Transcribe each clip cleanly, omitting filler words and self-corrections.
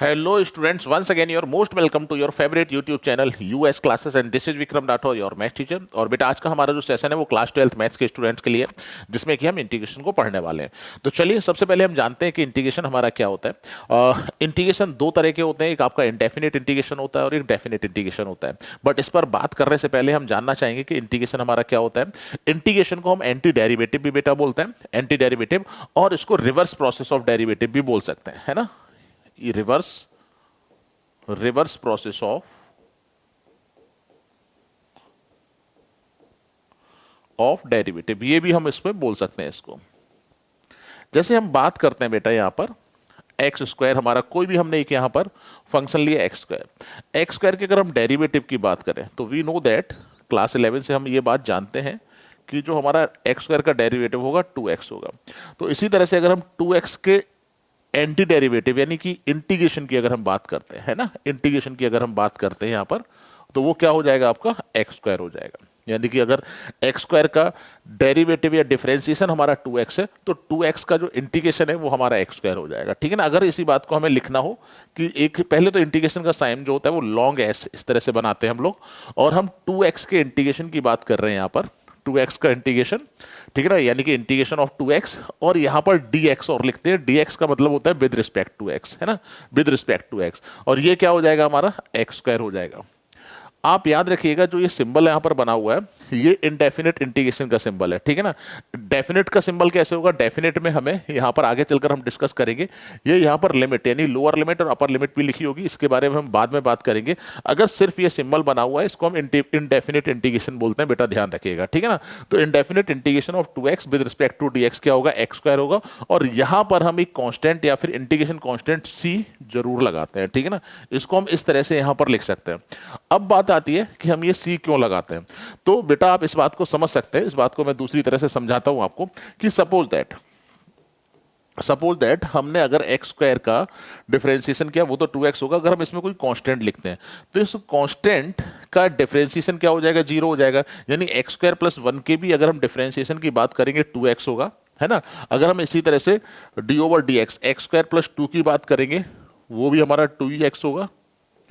Hello students, once again you're most welcome to your favorite YouTube channel US classes and this is Vikram Rathore your math teacher। और बेटा आज का हमारा जो session है वो क्लास 12th मैथ्स के स्टूडेंट्स के लिए है, जिसमें कि हम इंटीग्रेशन को पढ़ने वाले हैं। तो चलिए सबसे पहले हम जानते हैं कि इंटीग्रेशन हमारा क्या होता है। इंटीग्रेशन दो तरह के होते हैं, एक आपका इंडेफिनिट इंटीग्रेशन होता है और एक डेफिनिट इंटीग्रेशन होता है। बट इस पर बात करने से पहले हम जानना चाहेंगे कि इंटीग्रेशन हमारा क्या होता है। इंटीग्रेशन को हम एंटी डेरिवेटिव भी बेटा बोलते हैं, एंटी डेरिवेटिव, और इसको रिवर्स प्रोसेस ऑफ डेरिवेटिव भी बोल सकते हैं, है ना। ये रिवर्स प्रोसेस ऑफ डेरिवेटिव, ये भी हम इसमें बोल सकते हैं इसको। जैसे हम बात करते हैं बेटा यहां पर एक्स स्क्वायर, हमारा कोई भी हमने एक यहां पर फंक्शन लिया एक्स स्क्वायर के अगर हम डेरिवेटिव की बात करें तो वी नो दैट क्लास 11 से हम ये बात जानते हैं कि जो हमारा एक्स स्क्वायर का डेरिवेटिव होगा 2x होगा। तो इसी तरह से अगर हम 2x के एंटी डेरिवेटिव यानी कि इंटीग्रेशन की अगर हम बात करते हैं, है ना, इंटीग्रेशन की अगर हम बात करते हैं यहां पर, तो वो क्या हो जाएगा, आपका एक्स स्क्वायर हो जाएगा। यानी कि अगर एक्स स्क्वायर का डेरिवेटिव या डिफरेंशिएशन हमारा 2x है तो 2x का जो इंटीग्रेशन है वो हमारा एक्स स्क्वायर हो जाएगा, ठीक है ना। अगर इसी बात को हमें लिखना हो कि एक पहले तो इंटीग्रेशन का साइन जो होता है वो लॉन्ग एस इस तरह से बनाते हैं हम लोग, और हम 2x के इंटीग्रेशन की बात कर रहे हैं यहां पर, 2x का इंटीग्रेशन, ठीक है ना, यानी कि इंटीग्रेशन ऑफ 2x, और यहां पर dx और लिखते हैं। dx का मतलब होता है विद रिस्पेक्ट टू x, है ना, विद रिस्पेक्ट टू x, और ये क्या हो जाएगा, हमारा एक्स स्क्वायर हो जाएगा। आप याद रखिएगा जो ये सिंबल यहां पर बना हुआ है ये इनडेफिनिट इंटीग्रेशन का सिंबल है, ठीक है ना। डेफिनिट का सिंबल कैसे होगा, डेफिनिट में हमें यहां पर आगे चलकर हम डिस्कस करेंगे, ये यहां पर लिमिट यानी लोअर लिमिट और अपर लिमिट भी लिखी होगी, इसके बारे में हम बाद में बात करेंगे। अगर सिर्फ ये सिंबल बना हुआ है इसको हम इनडेफिनिट इंटीग्रेशन बोलते हैं, बेटा ध्यान रखिएगा, ठीक है ना। तो indefinite integration of 2x with respect to dx क्या होगा, एक्स स्क्वायर होगा, और यहां पर हम एक कांस्टेंट या फिर इंटीग्रेशन कांस्टेंट c जरूर लगाते हैं, ठीक है ना। इसको हम इस तरह से यहां पर लिख सकते हैं। अब बात आती है कि हम ये c क्यों लगाते हैं। तो बेटा आप इस बात को समझ सकते हैं, इस बात को मैं दूसरी तरह से समझाता हूं आपको कि सपोज दैट हमने अगर एक्स स्क्वायर का डिफरेंशिएशन किया वो तो 2x होगा, अगर हम इसमें कोई कांस्टेंट लिखते हैं तो इस कांस्टेंट का डिफरेंशिएशन क्या हो जाएगा, 0 हो जाएगा। यानी एक्स स्क्वायर प्लस 1 के भी अगर हम डिफरेंशिएशन की बात करेंगे 2x होगा, है ना। अगर हम इसी तरह से D over d x x square plus 2 की बात करेंगे वो भी हमारा 2x होगा,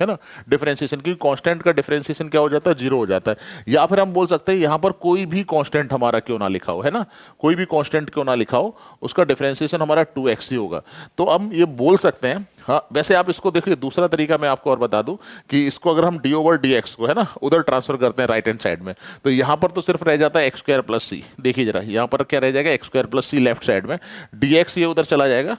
है ना। डिफरेंशिएशन की कांस्टेंट का डिफरेंशिएशन क्या हो जाता है, 0 हो जाता है। या फिर हम बोल सकते हैं यहां पर कोई भी कांस्टेंट हमारा क्यों ना लिखा हो, है ना, कोई भी कांस्टेंट क्यों ना लिखा हो, उसका डिफरेंशिएशन हमारा 2x ही होगा। तो हम ये बोल सकते हैं, हाँ वैसे आप इसको देखिए दूसरा तरीका मैं आपको और बता दूं कि इसको अगर हम डी ओवर डी एक्स को, है ना, उधर ट्रांसफर करते हैं राइट हैंड साइड में, तो यहां पर तो सिर्फ रह जाता है एक्स स्क्वायर प्लस सी। देखिए जरा यहां पर क्या रह जाएगा, एक्स स्क्वायर प्लस सी लेफ्ट साइड में, डी एक्स ये उधर चला जाएगा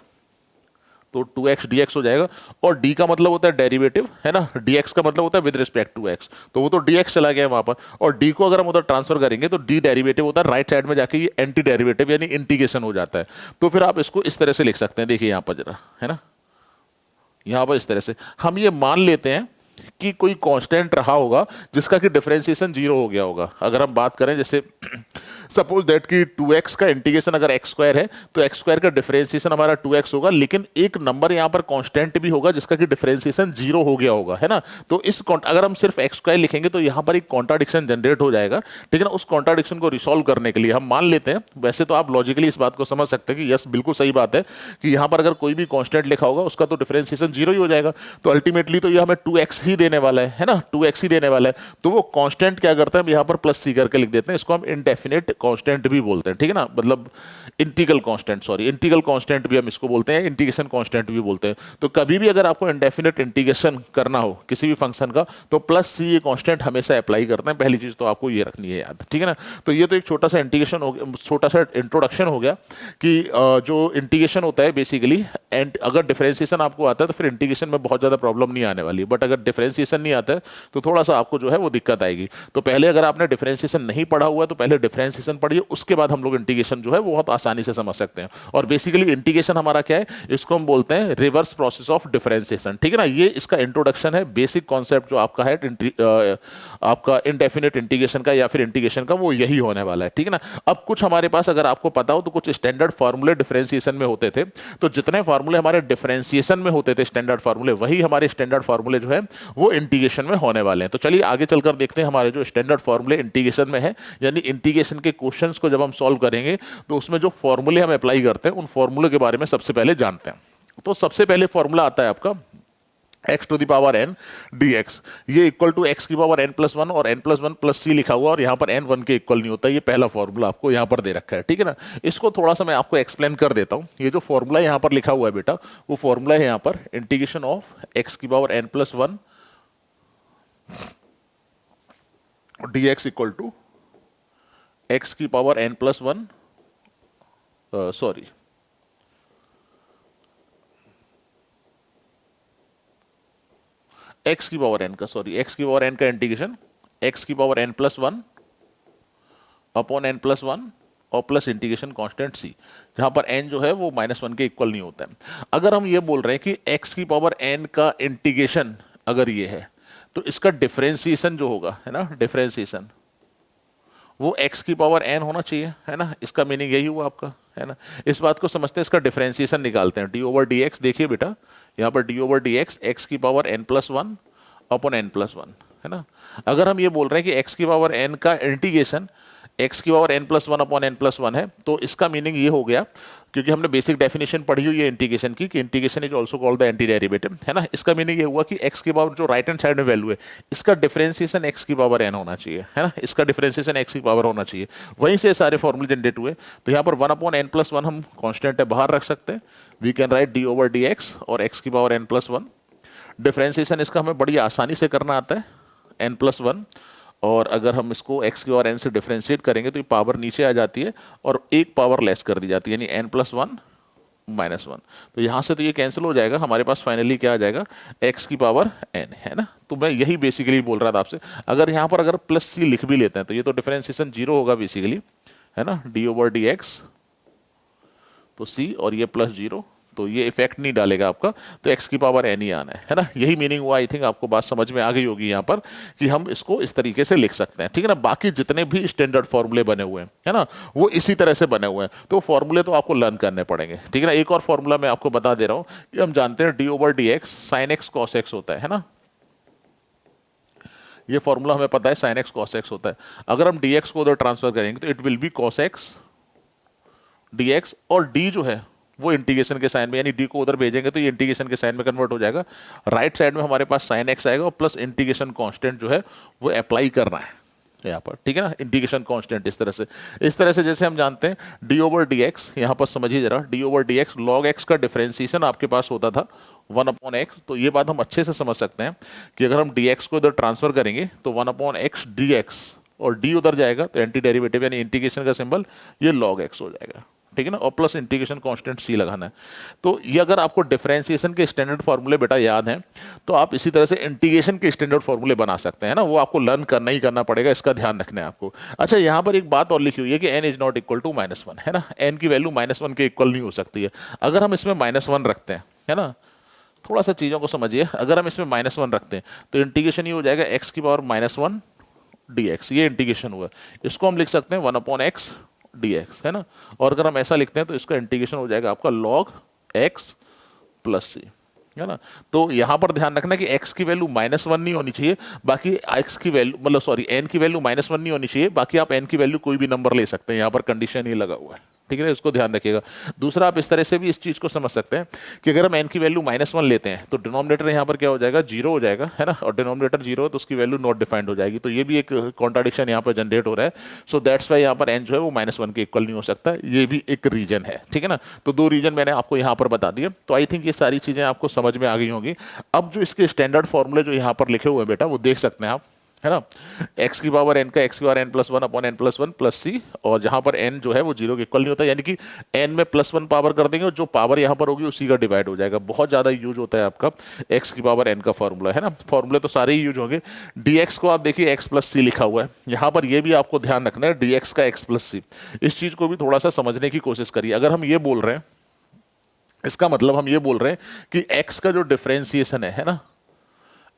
तो 2x dx हो जाएगा, और d का मतलब होता है डेरिवेटिव, है ना, dx का मतलब होता है विद रिस्पेक्ट टू x, तो वो तो dx चला गया वहां पर, और d को अगर हम उधर ट्रांसफर करेंगे तो d डेरिवेटिव होता है राइट साइड में जाके ये एंटी डेरिवेटिव यानी इंटीग्रेशन हो जाता है। तो फिर आप इसको इस तरह से लिख सकते हैं, देखिए यहां पर जरा, है ना, यहां पर इस तरह से हम ये मान लेते हैं कि कोई कांस्टेंट रहा होगा जिसका कि डिफरेंशिएशन 0 हो गया होगा। अगर हम बात करें जैसे सपोज दैट कि 2x का इंटीग्रेशन अगर x स्क्वायर है तो x स्क्वायर का डिफरेंशिएशन हमारा 2x होगा, लेकिन एक नंबर यहां पर कांस्टेंट भी होगा जिसका कि डिफरेंशिएशन 0 हो गया होगा, है ना। तो इस अगर हम सिर्फ x स्क्वायर लिखेंगे तो यहां पर एक कॉन्ट्राडिक्शन जनरेट हो जाएगा, ठीक है ना। उस कॉन्ट्राडिक्शन को रिसॉल्व करने के लिए हम मान लेते हैं, वैसे तो आप लॉजिकली इस बात को समझ सकते हैं कि यस बिल्कुल सही बात है कि यहां पर अगर कोई भी कांस्टेंट लिखा होगा उसका तो डिफरेंशिएशन 0 ही हो जाएगा, तो अल्टीमेटली तो ये हमें 2x ही देने वाला है ना, 2x ही देने वाला है। तो वो कांस्टेंट क्या करते हैं, हम यहां पर प्लस सी करके लिख देते हैं, इसको हम इंडेफिनिट कांस्टेंट भी बोलते हैं, ठीक है ना, मतलब integral constant, sorry integral constant भी हम इसको बोलते हैं, इंटीग्रेशन कांस्टेंट भी बोलते हैं। तो कभी भी अगर आपको इंडेफिनिट इंटीग्रेशन करना हो किसी भी फंक्शन का तो प्लस सी ये कांस्टेंट हमेशा अप्लाई करते हैं, पहली चीज तो आपको ये रखनी है याद, ठीक है ना। तो ये तो एक छोटा सा इंटीग्रेशन हो गया, छोटा सा इंट्रोडक्शन हो गया कि जो इंटीग्रेशन होता है बेसिकली, एंड अगर डिफरेंशिएशन आपको आता है तो फिर इंटीग्रेशन में बहुत ज्यादा प्रॉब्लम नहीं आने वाली, बट अगर डिफरेंशिएशन नहीं आता है तो थोड़ा सा आपको जो है वो दिक्कत आएगी। तो पहले अगर आपने डिफरेंशिएशन नहीं पढ़ा हुआ है तो पहले डिफरेंशिएशन पढ़िए, उसके बाद हम लोग इंटीग्रेशन जो है वो बहुत आसानी से समझ सकते हैं। और बेसिकली इंटीग्रेशन हमारा क्या है, इसको हम बोलते हैं रिवर्स प्रोसेस ऑफ डिफरेंशिएशन, ठीक है ना। ये इसका इंट्रोडक्शन है, बेसिक कॉन्सेप्ट जो आपका है आपका इनडेफिनिट इंटीग्रेशन का या फिर इंटीग्रेशन का वो यही होने वाला है, ठीक है ना। अब कुछ हमारे पास अगर आपको पता हो तो कुछ स्टैंडर्ड फार्मूले डिफरेंशिएशन में होते थे, तो जितने फार्मूले हमारे डिफरेंशिएशन में होते थे स्टैंडर्ड फार्मूले, वही हमारे स्टैंडर्ड फार्मूले जो है वो इंटीग्रेशन में होने वाले हैं। तो चलिए आगे चलकर देखते हैं हमारे जो स्टैंडर्ड फार्मूले इंटीग्रेशन में है, यानी इंटीग्रेशन के क्वेश्चंस को जब हम सॉल्व करेंगे तो उसमें जो फॉर्मूले हम अप्लाई करते हैं उन फॉर्मूले के बारे में सबसे पहले जानते हैं। तो सबसे पहले फॉर्मूला आता है आपका x to the power n d x, ये इक्वल टू एक्स की पावर एन प्लस वन और n plus one plus C लिखा हुआ और यहाँ पर एन वन के इक्वल नहीं होता। ये पहला फॉर्मूला आपको यहाँ पर दे रखा है, ठीक है ना। इसको थोड़ा सा मैं आपको एक्सप्लेन कर देता हूँ। ये जो फॉर्मूला यहाँ पर लिखा हुआ है बेटा, वो फॉर्मूला है यहाँ पर इंटीग्रेशन ऑफ एक्स की power n plus one d x equal to x की power n plus one, sorry x की पावर एन का, सॉरी एक्स की पावर एन का इंटीग्रेशन एक्स की power n plus one upon n plus one और plus integration constant c, जहां पर N जो है वो माइनस वन के इक्वल नहीं होता है। अगर हम ये बोल रहे हैं कि एक्स की पावर एन का इंटीग्रेशन अगर ये है, तो इसका डिफरेंशिएशन जो होगा, है ना, डिफरेंशिएशन वो x की पावर n होना चाहिए, है ना। इसका मीनिंग यही हुआ आपका, है ना। इस बात को समझते हैं, इसका डिफरेंशिएशन निकालते हैं। डी ओवर डी एक्स, देखिए बेटा यहाँ पर d over d x x की power n plus one upon n plus one, है ना। अगर हम ये बोल रहे हैं कि x की पावर n का इंटीग्रेशन x की power n plus one upon n plus one है, तो इसका मीनिंग ये हो गया, क्योंकि हमने बेसिक डेफिनेशन पढ़ी हुई है इंटीग्रेशन की, कि integration is also called the anti derivative, है ना। इसका मीनिंग ये हुआ कि x की पावर जो राइट हैंड साइड में वैल्यू है, इसका डिफरेंशिएशन x की पावर n होना चाहिए, है ना। इसका डिफरेंशिएशन x की पावर होना चाहिए, वहीं से सारे फॉर्मूले जनरेट हुए। तो यहाँ पर one upon n plus one हम कॉन्स्टेंट है, बाहर रख सकते हैं। We can write d over d x और x की power n plus one. Differentiation इसका हमें बड़ी आसानी से करना आता है, n प्लस वन, और अगर हम इसको x की पावर n से डिफरेंशिएट करेंगे तो ये पावर नीचे आ जाती है और एक पावर लेस कर दी जाती है, यानी n plus one minus one. तो यहां से तो ये कैंसिल हो जाएगा, हमारे पास फाइनली क्या आ जाएगा, x की पावर n, है ना। तो मैं यही बेसिकली बोल रहा था आपसे। अगर यहाँ पर अगर प्लस सी लिख भी लेते हैं तो ये तो डिफरेंशिएशन जीरो होगा बेसिकली, है ना। डी ओवर डी एक्स तो सी और ये प्लस जीरो, तो ये इफेक्ट नहीं डालेगा आपका, तो x की पावर n ही आना है ना। यही मीनिंग हुआ। आई थिंक आपको बात समझ में आ गई होगी यहाँ पर, कि हम इसको इस तरीके से लिख सकते हैं, ठीक है ना। बाकी जितने भी स्टैंडर्ड फॉर्मूले बने हुए हैं, है ना, वो इसी तरह से बने हुए हैं। तो फॉर्मूले तो आपको लर्न करने पड़ेंगे, ठीक है ना। एक और फॉर्मूला मैं आपको बता दे रहा हूँ कि हम जानते हैं D over d x sine x cos x होता है ना। ये फॉर्मूला हमें पता है, साइन एक्स कॉस एक्स होता है। अगर हम डी एक्स को उधर ट्रांसफर करेंगे तो it will be cos x d x, और डी जो है वो इंटीग्रेशन के साइन में, यानी डी को उधर भेजेंगे तो ये इंटीग्रेशन के साइन में कन्वर्ट हो जाएगा। राइट साइड में हमारे पास साइन एक्स आएगा और प्लस इंटीग्रेशन कांस्टेंट जो है वो अप्लाई करना है यहाँ पर, ठीक है ना। इंटीग्रेशन कांस्टेंट इस तरह से जैसे हम जानते हैं डी ओवर डी एक्स, यहाँ पर समझिए जरा, D over d x log x का डिफरेंशिएशन आपके पास होता था वन अपॉन एक्स। तो ये बात हम अच्छे से समझ सकते हैं कि अगर हम डी एक्स को इधर ट्रांसफर करेंगे तो one upon x d x, और डी उधर जाएगा तो एंटी डेरिवेटिव यानी इंटीग्रेशन का सिंबल ये लॉग एक्स हो जाएगा, ठीक है ना। और प्लस इंटीग्रेशन कांस्टेंट सी लगाना है। तो ये अगर आपको डिफरेंशिएशन के स्टैंडर्ड फॉर्मूले बेटा याद हैं, तो आप इसी तरह से इंटीग्रेशन के स्टैंडर्ड फॉर्मूले बना सकते हैं ना। वो आपको लर्न करना ही करना पड़ेगा, इसका ध्यान रखना है आपको। अच्छा, यहाँ पर एक बात और लिखी हुई है कि n is not equal to minus one, है ना। n की वैल्यू माइनस वन के इक्वल नहीं हो सकती है। अगर हम इसमें माइनस वन रखते हैं, है ना, थोड़ा सा चीज़ों को समझिए। अगर हम इसमें माइनस वन रखते हैं तो इंटीग्रेशन ये हो जाएगा एक्स की power minus one d x, ये इंटीग्रेशन हुआ। इसको हम लिख सकते हैं one upon x d x, है ना। और अगर हम ऐसा लिखते हैं तो इसका इंटीग्रेशन हो जाएगा आपका लॉग एक्स प्लस सी, है ना। तो यहां पर ध्यान रखना कि x की वैल्यू माइनस वन नहीं होनी चाहिए, बाकी x की वैल्यू मतलब सॉरी n की वैल्यू माइनस वन नहीं होनी चाहिए, बाकी आप n की वैल्यू कोई भी नंबर ले सकते हैं। यहाँ पर कंडीशन ही लगा हुआ है, ठीक है ना, इसको ध्यान रखिएगा। दूसरा, आप इस तरह से भी इस चीज को समझ सकते हैं कि अगर हम n की वैल्यू माइनस वन लेते हैं तो डिनोमिनेटर यहाँ पर क्या हो जाएगा, जीरो हो जाएगा, है ना। और डिनोमिनेटर जीरो है तो उसकी वैल्यू नॉट डिफाइंड हो जाएगी। तो ये भी एक कॉन्ट्राडिक्शन यहाँ पर जनरेट हो रहा है। सो दैट्स वाई यहाँ पर n जो है वो माइनस वन के इक्वल नहीं हो सकता। ये भी एक रीजन है, ठीक है ना। तो दो रीजन मैंने आपको यहाँ पर बता दिए। तो आई थिंक ये सारी चीजें आपको समझ में आ गई होंगी। अब जो इसके स्टैंडर्ड फॉर्मूले जो यहाँ पर लिखे हुए हैं बेटा, वो देख सकते हैं आप, है ना। x की पावर n का x की power n plus one upon n plus one plus c, और जहां पर n जो है वो जीरो के इक्वल नहीं होता, यानी कि n में प्लस वन पावर कर देंगे और जो पावर यहां पर होगी उसी का डिवाइड हो जाएगा। बहुत ज्यादा यूज होता है आपका x की पावर n का फॉर्मूला, है ना। फॉर्मूले तो सारे ही यूज होंगे। dx को आप देखिए x प्लस सी लिखा हुआ है, यहां पर ये भी आपको ध्यान रखना है dx का x प्लस सी। इस चीज को भी थोड़ा सा समझने की कोशिश करिए। अगर हम ये बोल रहे हैं, इसका मतलब हम ये बोल रहे हैं कि x का जो डिफरेंशिएशन है ना,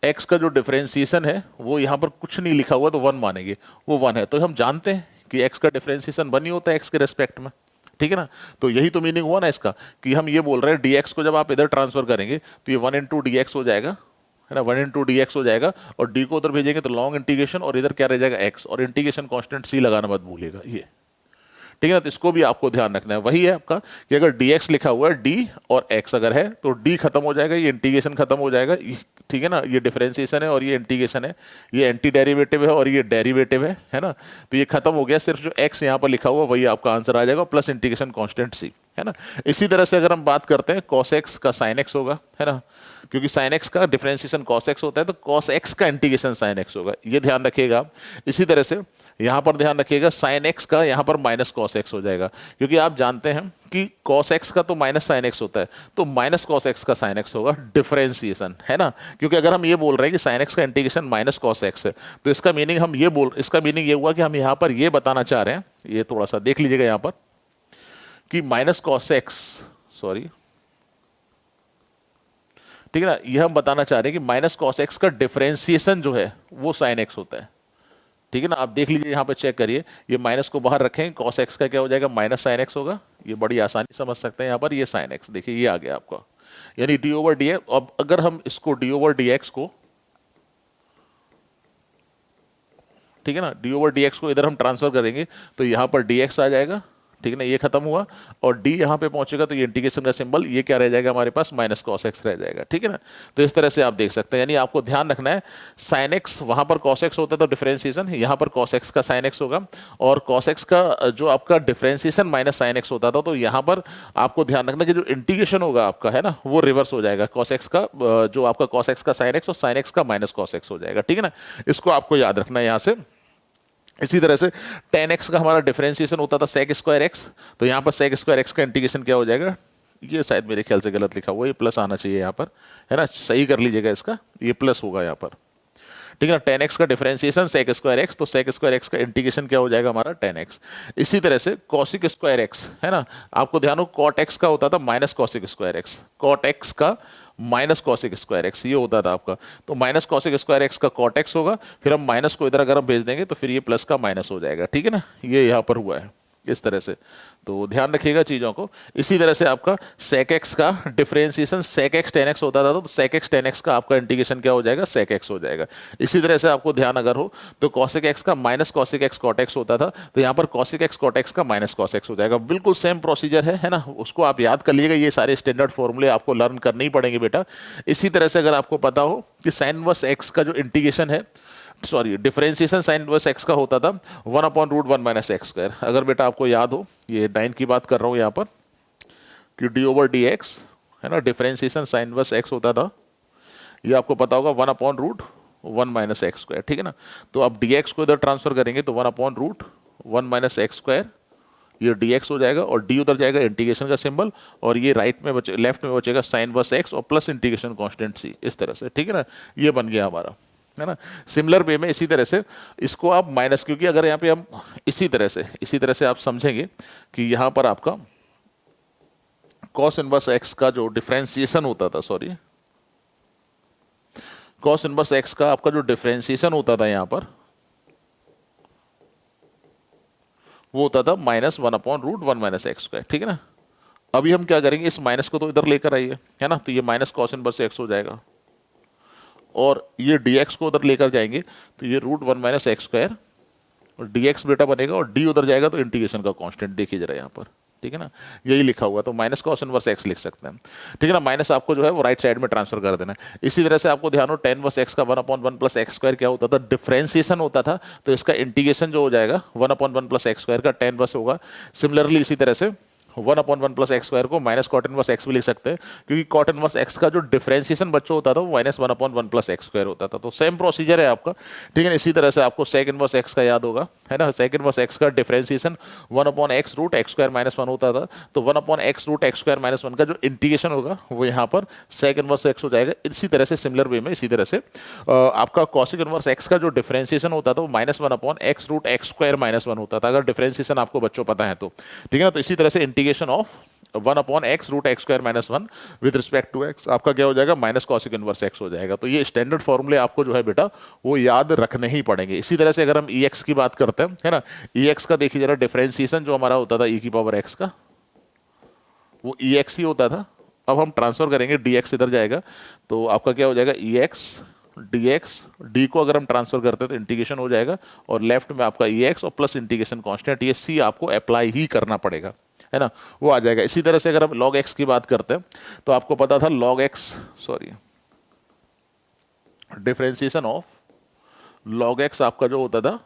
x का जो डिफरेंशिएशन है वो यहाँ पर कुछ नहीं लिखा हुआ तो वन मानेंगे, वो वन है। तो हम जानते हैं कि x का डिफरेंशिएशन वन ही होता है x के रेस्पेक्ट में, ठीक है ना। तो यही तो मीनिंग हुआ ना इसका, कि हम ये बोल रहे हैं dx को जब आप इधर ट्रांसफर करेंगे तो ये वन इंटू डी एक्स हो जाएगा, है ना, वन इंटू डी एक्स हो जाएगा। और d को उधर भेजेंगे तो लॉन्ग इंटीग्रेशन, और इधर क्या रह जाएगा x, और इंटीग्रेशन कॉन्स्टेंट c लगाना मत भूलिएगा, ये ठीक है ना। तो इसको भी आपको ध्यान रखना है। वही है आपका कि अगर dx लिखा हुआ है d और x अगर है तो d खत्म हो जाएगा, ये इंटीग्रेशन खत्म हो जाएगा, ठीक है ना, ये डिफरेंशिएशन है और ये इंटीग्रेशन है, ये एंटी डेरिवेटिव है और ये डेरिवेटिव है ना। तो ये खत्म हो गया, सिर्फ जो x यहाँ पर लिखा हुआ वही आपका आंसर आ जाएगा, प्लस इंटीग्रेशन कांस्टेंट c, है ना। इसी तरह से अगर हम बात करते हैं cos x का sin x होगा, है ना, क्योंकि sin x का डिफरेंशिएशन cos x होता है, तो cos x का इंटीग्रेशन sin x होगा, ये ध्यान रखिएगा आप। इसी तरह से यहाँ पर ध्यान रखिएगा sin x का यहाँ पर माइनस cos x हो जाएगा, क्योंकि आप जानते हैं कि cos x का तो माइनस sin x होता है, तो माइनस cos x का sin x होगा, डिफरेंशिएशन, है ना। क्योंकि अगर हम ये बोल रहे हैं कि sin x का इंटीग्रेशन माइनस cos x है, तो इसका मीनिंग ये हुआ कि हम यहाँ पर ये बताना चाह रहे हैं, ये थोड़ा सा देख लीजिएगा यहाँ पर, कि माइनस cos x, सॉरी, ठीक है ना, ये हम बताना चाह रहे हैं कि माइनस cos x का डिफरेंशिएशन जो है वो sin x होता है, ठीक है ना। आप देख लीजिए यहाँ पे, चेक करिए, ये माइनस को बाहर रखें, cos x का क्या हो जाएगा, माइनस sin x होगा, ये बड़ी आसानी समझ सकते हैं यहाँ पर, ये sin x देखिए ये आ गया आपका, यानी d ओवर डी एक्स। अब अगर हम इसको d ओवर डी एक्स को, ठीक है ना, d ओवर डी एक्स को इधर हम ट्रांसफर करेंगे तो यहाँ पर dx आ जाएगा, ठीक है ना, ये खत्म हुआ, और d यहाँ पे पहुंचेगा तो ये इंटीग्रेशन का सिंबल, ये क्या रह जाएगा हमारे पास, माइनस cos x रह जाएगा, ठीक है ना। तो इस तरह से आप देख सकते हैं, यानी आपको ध्यान रखना है, sin x वहां पर cos x होता है तो डिफरेंशिएशन, यहाँ पर cos x का sin x होगा, और cos x का जो आपका डिफरेंशिएशन माइनस sin x होता था, तो यहाँ पर आपको ध्यान रखना कि जो इंटीग्रेशन होगा आपका, है ना, वो रिवर्स हो जाएगा, cos x का जो आपका cos x का sin x और sin x का माइनस cos x हो जाएगा, ठीक है ना। इसको आपको याद रखना है यहाँ से। इसी तरह से tan x का हमारा डिफरेंशिएशन होता था sec स्क्वायर x, तो यहाँ पर sec स्क्वायर x का इंटीग्रेशन क्या हो जाएगा, ये शायद मेरे ख्याल से गलत लिखा हुआ है, ये प्लस आना चाहिए यहाँ पर, है ना, सही कर लीजिएगा इसका, ये प्लस होगा यहाँ पर, ठीक है ना। tan x का डिफरेंशिएशन sec स्क्वायर x, तो sec स्क्वायर x का इंटीग्रेशन क्या हो जाएगा हमारा tan x। इसी तरह से cosic स्क्वायर x, है ना, आपको ध्यान हो cot x का होता था minus cosic square x, cot x का माइनस cosic स्क्वायर x ये होता था आपका, तो माइनस cosic स्क्वायर x का cot x होगा, फिर हम माइनस को इधर अगर हम भेज देंगे तो फिर ये प्लस का माइनस हो जाएगा, ठीक है ना, ये यहाँ पर हुआ है इस तरह से, तो ध्यान रखिएगा चीजों को। इसी तरह से आपका sec x का differentiation sec x tan x होता था, तो sec x tan x का आपका इंटीग्रेशन क्या हो जाएगा, sec x हो जाएगा। इसी तरह से आपको ध्यान अगर हो तो cosic x का minus cosic x cot x होता था, तो यहाँ पर cosic x cot x का माइनस cos x हो जाएगा, बिल्कुल सेम प्रोसीजर है ना, उसको आप याद कर लीजिएगा, ये सारे स्टैंडर्ड फॉर्मूले आपको लर्न करने ही पड़ेंगे बेटा। इसी तरह से अगर आपको पता हो कि साइन इनवर्स x का जो इंटीग्रेशन है, sorry differentiation sine inverse x का होता था 1/√1 माइनस एक्स स्क्वायर, अगर बेटा आपको याद हो, ये 9 की बात कर रहा हूँ यहाँ पर, कि d ओवर डी एक्स, है ना, डिफरेंशिएशन साइन इनवर्स x होता था, ये आपको पता होगा 1/√1 माइनस एक्स स्क्वायर, ठीक है ना। तो अब dx को इधर ट्रांसफर करेंगे तो 1/√1 माइनस एक्स स्क्वायर, ये dx हो जाएगा, और d उधर जाएगा इंटीग्रेशन का सिंबल, और ये राइट में बचे, लेफ्ट में बचेगा साइन इनवर्स x और प्लस इंटीग्रेशन कांस्टेंट c, इस तरह से, ठीक है ना, ये बन गया हमारा, है ना। सिमिलर वे में इसी तरह से इसको आप माइनस, क्योंकि अगर यहाँ पे हम इसी तरह से आप समझेंगे कि यहाँ पर आपका cos इनवर्स x का जो डिफरेंशिएशन होता था, सॉरी, cos इनवर्स x का आपका जो डिफरेंशिएशन होता था यहाँ पर, वो होता था -1/√1 माइनस एक्स स्क्वायर, ठीक है ना। अभी हम क्या करेंगे, इस माइनस को तो इधर लेकर आइए, है ना, तो ये माइनस cos इनवर्स x हो जाएगा, और ये dx को उधर लेकर जाएंगे तो ये √1 माइनस एक्स स्क्वायर, और dx बेटा बनेगा, और d उधर जाएगा तो इंटीग्रेशन का कांस्टेंट, देखिए जरा यहाँ पर, ठीक है ना, यही लिखा हुआ, तो माइनस cos इनवर्स x लिख सकते हैं, ठीक है ना। माइनस आपको जो है वो राइट साइड में ट्रांसफर कर देना है। इसी तरह से आपको ध्यान हो tan इनवर्स x का 1/1 प्लस एक्स स्क्वायर क्या होता था, डिफरेंशिएशन होता था, तो इसका इंटीग्रेशन जो हो जाएगा 1/1 प्लस एक्स स्क्वायर का tan इनवर्स होगा। सिमिलरली इसी तरह से 1/1 प्लस एक्स स्क्वायर को माइनस कॉट इनवर्स एक्स भी लिख सकते हैं, क्योंकि कॉट इनवर्स एक्स का जो डिफरेंशिएशन बच्चों होता था वो -1/1 प्लस एक्स स्क्वायर होता था, तो सेम प्रोसीजर है आपका, ठीक है। इसी तरह से आपको सेक इनवर्स एक्स का याद होगा, है ना, सेक इनवर्स एक्स का differentiation 1/x root x square minus 1 होता था, तो 1/x root x square minus 1 का जो इंटीग्रेशन होगा वो यहाँ पर सेक इनवर्स एक्स हो जाएगा। इसी तरह से सिमिलर वे में इसी तरह से आपका कॉसिक इनवर्स एक्स का जो डिफरेंशिएशन होता था वो -1/x root x square minus 1 होता था, अगर डिफरेंशिएशन आपको बच्चों पता है तो, ठीक है ना। तो इसी तरह से integration of 1/x root x square minus 1 with respect to x आपका क्या हो जाएगा, माइनस कॉसिक इनवर्स x हो जाएगा। तो ये स्टैंडर्ड फॉर्मूले आपको जो है बेटा वो याद रखने ही पड़ेंगे। इसी तरह से अगर हम ex की बात करते हैं, है ना, ex का देखिए जरा, डिफरेंशिएशन जो हमारा होता था e की पावर x का, वो ex ही होता था। अब हम ट्रांसफर करेंगे, dx इधर जाएगा, तो आपका क्या हो जाएगा, ex dx, d को अगर हम ट्रांसफर करते हैं तो इंटीग्रेशन हो जाएगा, और लेफ्ट में आपका ex और प्लस इंटीग्रेशन कांस्टेंट, ये c आपको अप्लाई ही करना पड़ेगा, है ना, वो आ जाएगा। इसी तरह से अगर हम log x की बात करते हैं तो आपको पता था log x, sorry, differentiation of log x आपका जो होता था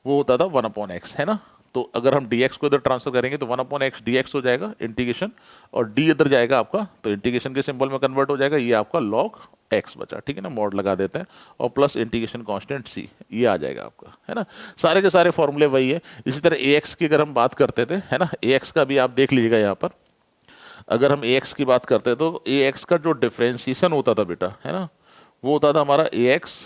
वो होता था 1/x, है ना। तो अगर हम dx को इधर ट्रांसफर करेंगे तो 1/x dx हो जाएगा इंटीग्रेशन, और d इधर जाएगा आपका, तो इंटीग्रेशन के सिंबल में कन्वर्ट हो जाएगा, ये आपका log x बचा, ठीक है ना, मॉड लगा देते हैं, और प्लस इंटीग्रेशन कांस्टेंट c, ये आ जाएगा आपका, है ना। सारे के सारे फॉर्मूले वही है। इसी तरह ax की अगर हम बात करते थे, है ना, ax का भी आप देख लीजिएगा यहाँ पर। अगर हम ax की बात करते हैं तो ax का जो डिफरेंशिएशन होता था बेटा, है ना, वो होता था हमारा ax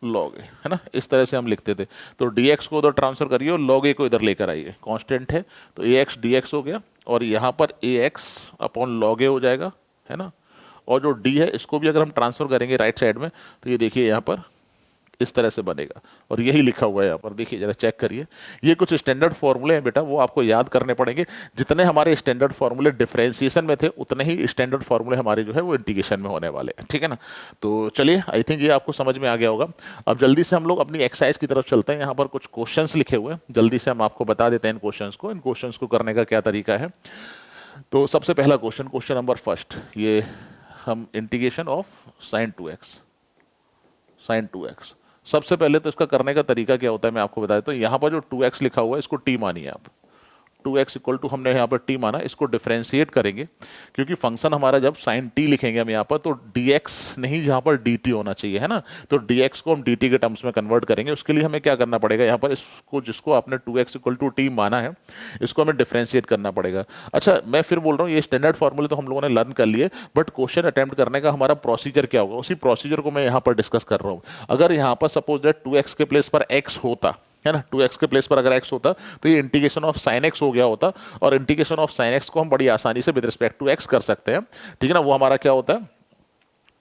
लॉग ए, है ना, इस तरह से हम लिखते थे। तो dx को उधर ट्रांसफर करिए और log a को इधर लेकर आइए, कांस्टेंट है, तो ax dx हो गया, और यहाँ पर ax अपॉन log a हो जाएगा, है ना। और जो d है इसको भी अगर हम ट्रांसफर करेंगे राइट साइड में, तो ये देखिए यहाँ पर इस तरह से बनेगा, और यही लिखा हुआ है यहाँ पर, देखिए जरा चेक करिए। ये कुछ स्टैंडर्ड फॉर्मूले हैं बेटा, वो आपको याद करने पड़ेंगे। जितने हमारे स्टैंडर्ड फॉर्मूले डिफरेंशिएशन में थे, उतने ही स्टैंडर्ड फॉर्मूले हमारे जो है वो इंटीग्रेशन में होने वाले हैं, ठीक है ना। तो चलिए, आई थिंक ये आपको समझ में आ गया होगा। अब जल्दी से हम लोग अपनी एक्सरसाइज की तरफ चलते हैं। यहाँ पर कुछ क्वेश्चंस लिखे हुए हैं, जल्दी से हम आपको बता देते हैं इन क्वेश्चंस को, इन क्वेश्चंस को करने का क्या तरीका है। तो सबसे पहला क्वेश्चन, क्वेश्चन नंबर फर्स्ट, ये हम इंटीग्रेशन ऑफ sin 2x। सबसे पहले तो इसका करने का तरीका क्या होता है मैं आपको बता देता हूँ। यहाँ पर जो 2x लिखा हुआ है इसको t मानिए आप, 2x इक्वल टू हमने यहाँ पर t माना, इसको डिफरेंशिएट करेंगे, क्योंकि फंक्शन हमारा जब sin t लिखेंगे हम यहाँ पर, तो dx नहीं, यहाँ पर dt होना चाहिए, है ना। तो dx को हम dt के टर्म्स में कन्वर्ट करेंगे, उसके लिए हमें क्या करना पड़ेगा, यहाँ पर इसको, जिसको आपने 2x इक्वल टू t माना है, इसको हमें डिफरेंशिएट करना पड़ेगा। अच्छा, मैं फिर बोल रहा हूँ, ये स्टैंडर्ड फॉर्मूले तो हम लोगों ने लर्न कर लिए, बट क्वेश्चन अटेम्प्ट करने का हमारा प्रोसीजर क्या होगा, उसी प्रोसीजर को मैं यहाँ पर डिस्कस कर रहा हूँ। अगर यहाँ पर सपोज दैट 2x के प्लेस पर x होता, है ना, 2x के प्लेस पर अगर x होता, तो ये इंटीग्रेशन ऑफ sin x हो गया होता, और इंटीग्रेशन ऑफ sin x को हम बड़ी आसानी से विद रिस्पेक्ट टू x कर सकते हैं, ठीक है ना। वो हमारा क्या होता है,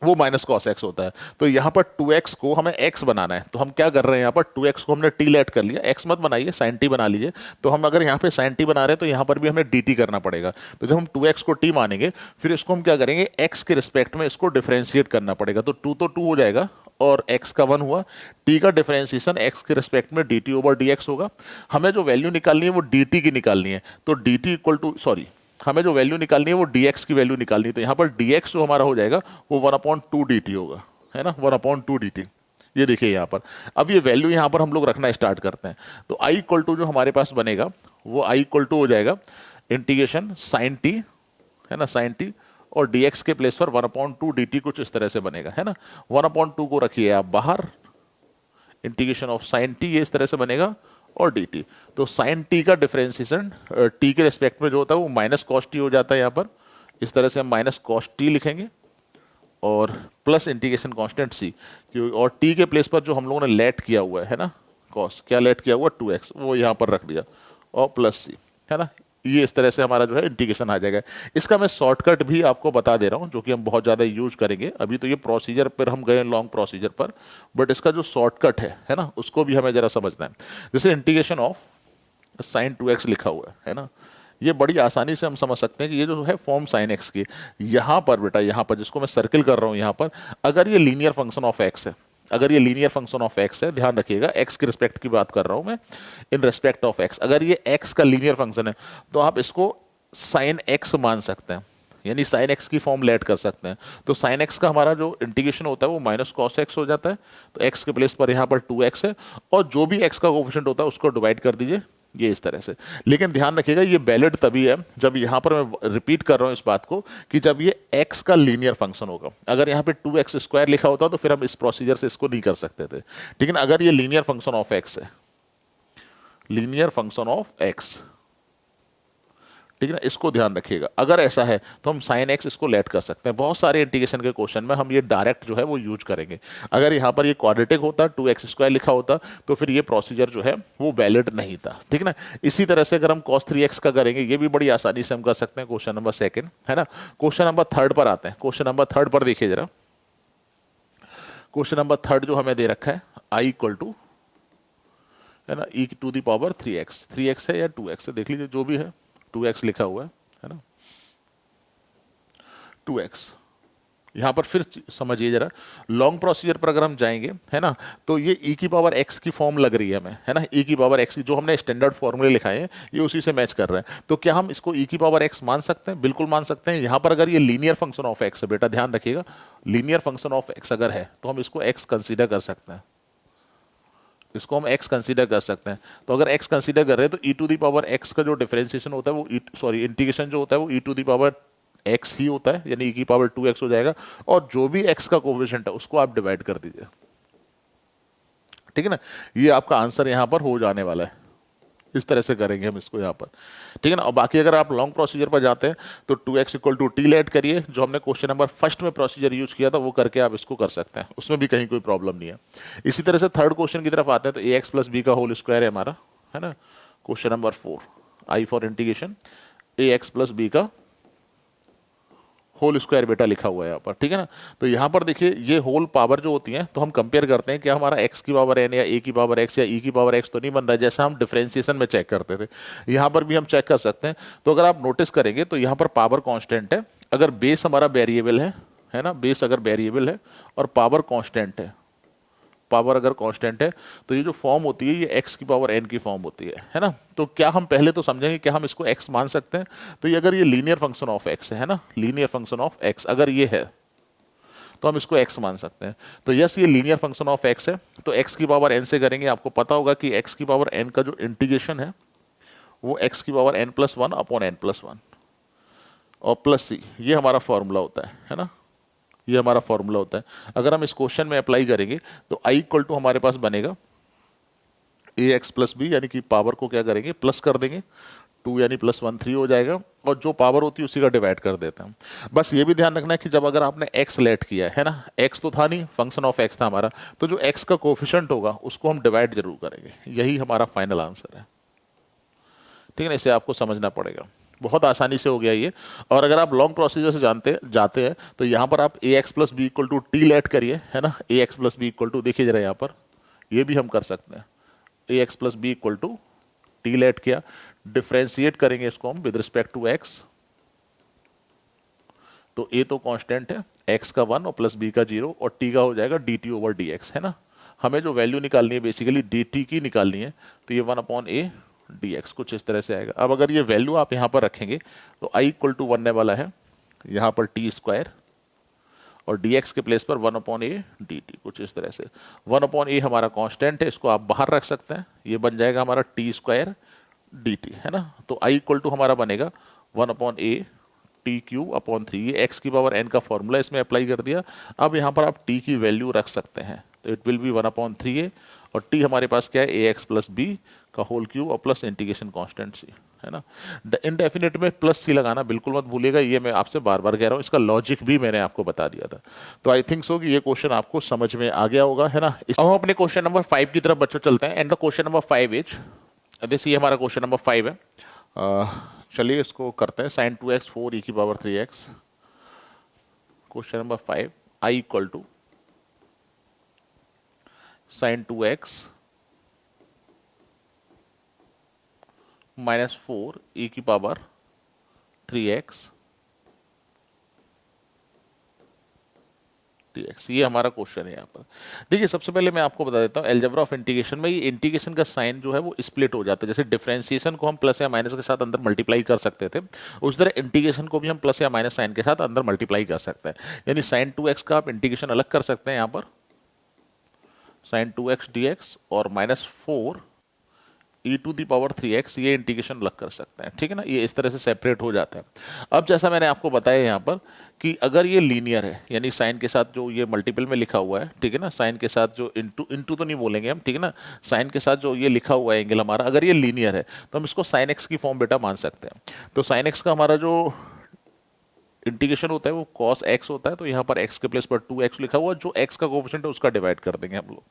वो माइनस कॉस x होता है। तो यहाँ पर 2x को हमें x बनाना है, तो हम क्या कर रहे हैं, यहाँ पर 2x को हमने t लेट कर लिया, x मत बनाइए, sin t बना लीजिए। तो हम अगर यहाँ पे sin t बना रहे हैं, तो यहाँ पर भी हमें dt करना पड़ेगा। तो जब हम 2x को t मानेंगे, फिर इसको हम क्या करेंगे, x के रिस्पेक्ट में इसको डिफरेंशिएट करना पड़ेगा। तो 2 तो 2 हो जाएगा, और x का 1 हुआ, t का डिफरेंशिएशन x के रिस्पेक्ट में dt ओवर dx होगा। हमें जो वैल्यू निकालनी है वो dt की निकालनी है, तो dt इक्वल टू, सॉरी, हमें जो वैल्यू निकालनी है वो dx की वैल्यू निकालनी है। तो यहाँ पर dx जो हमारा हो जाएगा वो 1/2 dt होगा, है ना, 1/2 dt। ये देखिए यहाँ पर, अब ये वैल्यू यहाँ पर हम लोग रखना स्टार्ट करते हैं। तो i इक्वल टू जो हमारे पास बनेगा वो i इक्वल टू हो जाएगा इंटीग्रेशन sin t, है ना, sin t, और dx के प्लेस पर 1/2 dt कुछ इस तरह से बनेगा, है ना। 1/2 को रखिए आप बाहर, इंटीग्रेशन ऑफ sin t ये इस तरह से बनेगा, और dt। तो sin t का डिफरेंशिएशन t के रिस्पेक्ट में जो होता है वो माइनस कॉस t हो जाता है। यहाँ पर इस तरह से हम माइनस कॉस t लिखेंगे, और प्लस इंटीग्रेशन कांस्टेंट c, और t के प्लेस पर जो हम लोगों ने लेट किया हुआ है ना, कॉस क्या लेट किया हुआ 2x, वो यहाँ पर रख दिया, और प्लस c, है ना। ये इस तरह से हमारा जो है इंटीग्रेशन आ जाएगा। इसका मैं शॉर्टकट भी आपको बता दे रहा हूँ, जो कि हम बहुत ज़्यादा यूज करेंगे। अभी तो ये प्रोसीजर पर हम गए लॉन्ग प्रोसीजर पर, बट इसका जो शॉर्टकट है ना, उसको भी हमें जरा समझना है। जैसे इंटीग्रेशन ऑफ sin 2x लिखा हुआ है ना, ये बड़ी आसानी से हम समझ सकते हैं कि ये जो है फॉर्म sin x की, यहाँ पर बेटा, यहाँ पर जिसको मैं सर्किल कर रहा हूँ यहाँ पर, अगर ये लीनियर फंक्शन ऑफ x है, अगर ये लीनियर फंक्शन ऑफ x है, ध्यान रखिएगा x के रिस्पेक्ट की बात कर रहा हूँ मैं, इन रिस्पेक्ट ऑफ x, अगर ये x का लीनियर फंक्शन है, तो आप इसको sin x मान सकते हैं, यानी sin x की फॉर्म लेट कर सकते हैं। तो sin x का हमारा जो इंटीग्रेशन होता है वो माइनस कॉस x हो जाता है। तो x के प्लेस पर यहाँ पर 2x है, और जो भी x का कोफिशिएंट होता है उसको डिवाइड कर दीजिए, ये इस तरह से। लेकिन ध्यान रखिएगा ये वैलिड तभी है जब, यहाँ पर मैं रिपीट कर रहा हूँ इस बात को, कि जब ये x का लीनियर फंक्शन होगा। अगर यहाँ पे 2x स्क्वायर लिखा होता तो फिर हम इस प्रोसीजर से इसको नहीं कर सकते थे, लेकिन अगर ये लीनियर फंक्शन ऑफ x है, लीनियर फंक्शन ऑफ x, ठीक है ना, इसको ध्यान रखिएगा। अगर ऐसा है तो हम sin x इसको लेट कर सकते हैं। बहुत सारे इंटीग्रेशन के क्वेश्चन में हम ये डायरेक्ट जो है वो यूज करेंगे। अगर यहाँ पर ये क्वाड्रेटिक होता, 2x स्क्वायर लिखा होता, तो फिर ये प्रोसीजर जो है वो वैलिड नहीं था, ठीक है ना। इसी तरह से अगर हम cos 3x का करेंगे, ये भी बड़ी आसानी से हम कर सकते हैं। क्वेश्चन नंबर 2, है ना। क्वेश्चन नंबर 3 पर आते हैं। क्वेश्चन नंबर 3 पर देखिए जरा, क्वेश्चन नंबर 3 जो हमें दे रखा है, i इक्वल टू, है ना, e to the power 3x, 3x है या 2x है, देख लीजिए, जो भी है 2x लिखा हुआ है ना, 2x, यहाँ पर फिर समझिए जरा, लॉन्ग प्रोसीजर पर अगर हम जाएंगे, है ना, तो ये e की पावर x की फॉर्म लग रही है हमें, है ना, e की पावर x जो हमने स्टैंडर्ड फॉर्मूले लिखाए हैं ये उसी से मैच कर रहे हैं। तो क्या हम इसको e की पावर x मान सकते हैं? बिल्कुल मान सकते हैं। यहाँ पर अगर ये लीनियर फंक्शन ऑफ x है, बेटा ध्यान रखिएगा, लीनियर फंक्शन ऑफ x अगर है तो हम इसको x कंसीडर कर सकते हैं, इसको हम x कंसीडर कर सकते हैं। तो अगर x कंसीडर कर रहे हैं तो e to the power x का जो डिफरेंशिएशन होता है वो सॉरी इंटीग्रेशन जो होता है वो e to the power x ही होता है, यानी e की पावर 2x हो जाएगा, और जो भी x का कोएफिशिएंट है उसको आप डिवाइड कर दीजिए, ठीक है ना। ये आपका आंसर यहाँ पर हो जाने वाला है, इस तरह से करेंगे हम इसको यहाँ पर, ठीक है ना। और बाकी अगर आप लॉन्ग प्रोसीजर पर जाते हैं तो 2x equal to t let करिए, जो हमने क्वेश्चन नंबर फर्स्ट में प्रोसीजर यूज किया था वो करके आप इसको कर सकते हैं, उसमें भी कहीं कोई प्रॉब्लम नहीं है। इसी तरह से थर्ड क्वेश्चन की तरफ आते हैं, तो ए एक्स प्लस बी का होल स्क्वायर है हमारा, है ना, question number 4, I for integration a x plus b का होल स्क्वायर बेटा लिखा हुआ है यहाँ पर, ठीक है ना। तो यहाँ पर देखिए ये होल पावर जो होती है तो हम कंपेयर करते हैं कि हमारा x की पावर n या a की पावर x या e की पावर x तो नहीं बन रहा है, जैसा हम डिफरेंशिएशन में चेक करते थे, यहाँ पर भी हम चेक कर सकते हैं। तो अगर आप नोटिस करेंगे तो यहाँ पर पावर कांस्टेंट है, अगर बेस हमारा वेरिएबल है ना, बेस अगर वेरिएबल है और पावर कांस्टेंट है, पावर अगर कांस्टेंट है तो ये जो फॉर्म होती है ये x की पावर n की फॉर्म होती है ना। तो क्या हम पहले तो समझेंगे क्या हम इसको x मान सकते हैं? तो ये अगर ये लीनियर फंक्शन ऑफ x है ना, लीनियर फंक्शन ऑफ x अगर ये है तो हम इसको x मान सकते हैं। तो यस, ये लीनियर फंक्शन ऑफ x है, तो x की पावर n से करेंगे। आपको पता होगा कि x की पावर n का जो इंटीग्रेशन है वो x की power n plus one upon n plus one और प्लस सी, ये हमारा फॉर्मूला होता है ना, ये हमारा फॉर्मूला होता है। अगर हम इस क्वेश्चन में अप्लाई करेंगे तो आई इक्वल टू हमारे पास बनेगा ए एक्स प्लस बी, यानी कि पावर को क्या करेंगे प्लस कर देंगे, 2 यानी प्लस 1 3 हो जाएगा, और जो पावर होती है उसी का डिवाइड कर देते हैं। बस ये भी ध्यान रखना है कि जब अगर आपने x लेट किया है ना, x तो था नहीं, फंक्शन ऑफ x था हमारा, तो जो x का कोफिशिएंट होगा उसको हम डिवाइड जरूर करेंगे, यही हमारा फाइनल आंसर है, ठीक है ना। इसे आपको समझना पड़ेगा, बहुत आसानी से हो गया ये। और अगर आप लॉन्ग प्रोसीजर से जाते हैं तो यहाँ पर आप a x plus b equal to t let करिए, है ना, a x plus b equal to, देखिए जरा यहाँ पर ये भी हम कर सकते हैं, a x plus b equal to t let किया, डिफ्रेंशिएट करेंगे इसको हम विद रिस्पेक्ट टू एक्स, तो ए तो कांस्टेंट है, एक्स का 1 और प्लस बी का 0 और टी का हो जाएगा D T over d x, है ना। हमें जो वैल्यू निकालनी है बेसिकली डी टी की निकालनी है, तो ये 1 अपॉन ए डी एक्स कुछ इस तरह से आएगा। अब अगर ये वैल्यू आप यहाँ पर रखेंगे तो आई इक्वल टू बनने वाला है यहाँ पर टी स्क्वायर, और डी एक्स के प्लेस पर 1 अपॉन ए डी टी कुछ इस तरह से। 1 अपॉन ए हमारा कांस्टेंट है, इसको आप बाहर रख सकते हैं, ये बन जाएगा हमारा टी स्क्वायर डी टी, है ना। तो आई इक्वल टू हमारा बनेगा 1 upon A T Q upon 3, ये एक्स की पावर एन का फॉर्मूला इसमें अप्लाई कर दिया। अब यहाँ पर आप टी की वैल्यू रख सकते हैं, तो it will be 1 upon 3a, और टी हमारे पास क्या है ए एक्स प्लस बी का होल क्यूब और प्लस इंटीग्रेशन कांस्टेंट सी, है ना। इनडेफिनिट में प्लस सी लगाना बिल्कुल मत भूलिएगा, ये मैं आपसे बार बार कह रहा हूँ, इसका लॉजिक भी मैंने आपको बता दिया था। तो आई थिंक सो कि ये क्वेश्चन आपको समझ में आ गया होगा, है ना। अब हम अपने क्वेश्चन नंबर 5 की तरफ बच्चों चलते हैं, and the question number 5 is this, ये हमारा क्वेश्चन नंबर 5 है। चलिए इसको करते हैं, साइन 2x 4 e की पावर 3x, question number 5, I equal to sine 2x minus 4 e की पावर 3x dx, ये हमारा क्वेश्चन है। यहाँ पर देखिए सबसे पहले मैं आपको बता देता हूँ, अलजेब्रा ऑफ इंटीग्रेशन में ये इंटीग्रेशन का साइन जो है वो स्प्लिट हो जाता है। जैसे डिफरेंशिएशन को हम प्लस या माइनस के साथ अंदर मल्टीप्लाई कर सकते थे, उस तरह इंटीग्रेशन को भी हम प्लस या माइनस साइन के साथ अंदर मल्टीप्लाई कर सकते हैं। यानी साइन 2x का आप इंटीग्रेशन अलग कर सकते हैं यहाँ पर, साइन 2x dx, और minus 4 e to the power 3x, ये इंटीग्रेशन अलग कर सकते हैं, ठीक है ना। ये इस तरह से सेपरेट हो जाता है। अब जैसा मैंने आपको बताया यहाँ पर कि अगर ये लीनियर है, यानी साइन के साथ जो ये मल्टीपल में लिखा हुआ है, ठीक है ना, साइन के साथ जो इंटू तो नहीं बोलेंगे हम, ठीक है ना, साइन के साथ जो ये लिखा हुआ है एंगल हमारा, अगर ये लीनियर है तो हम इसको साइन एक्स की फॉर्म बेटा मान सकते हैं। तो साइन एक्स का हमारा जो इंटीग्रेशन होता है वो cos x होता है, तो यहाँ पर x के प्लेस पर 2x लिखा हुआ, जो x का कोफिशिएंट है उसका डिवाइड कर देंगे हम लोग,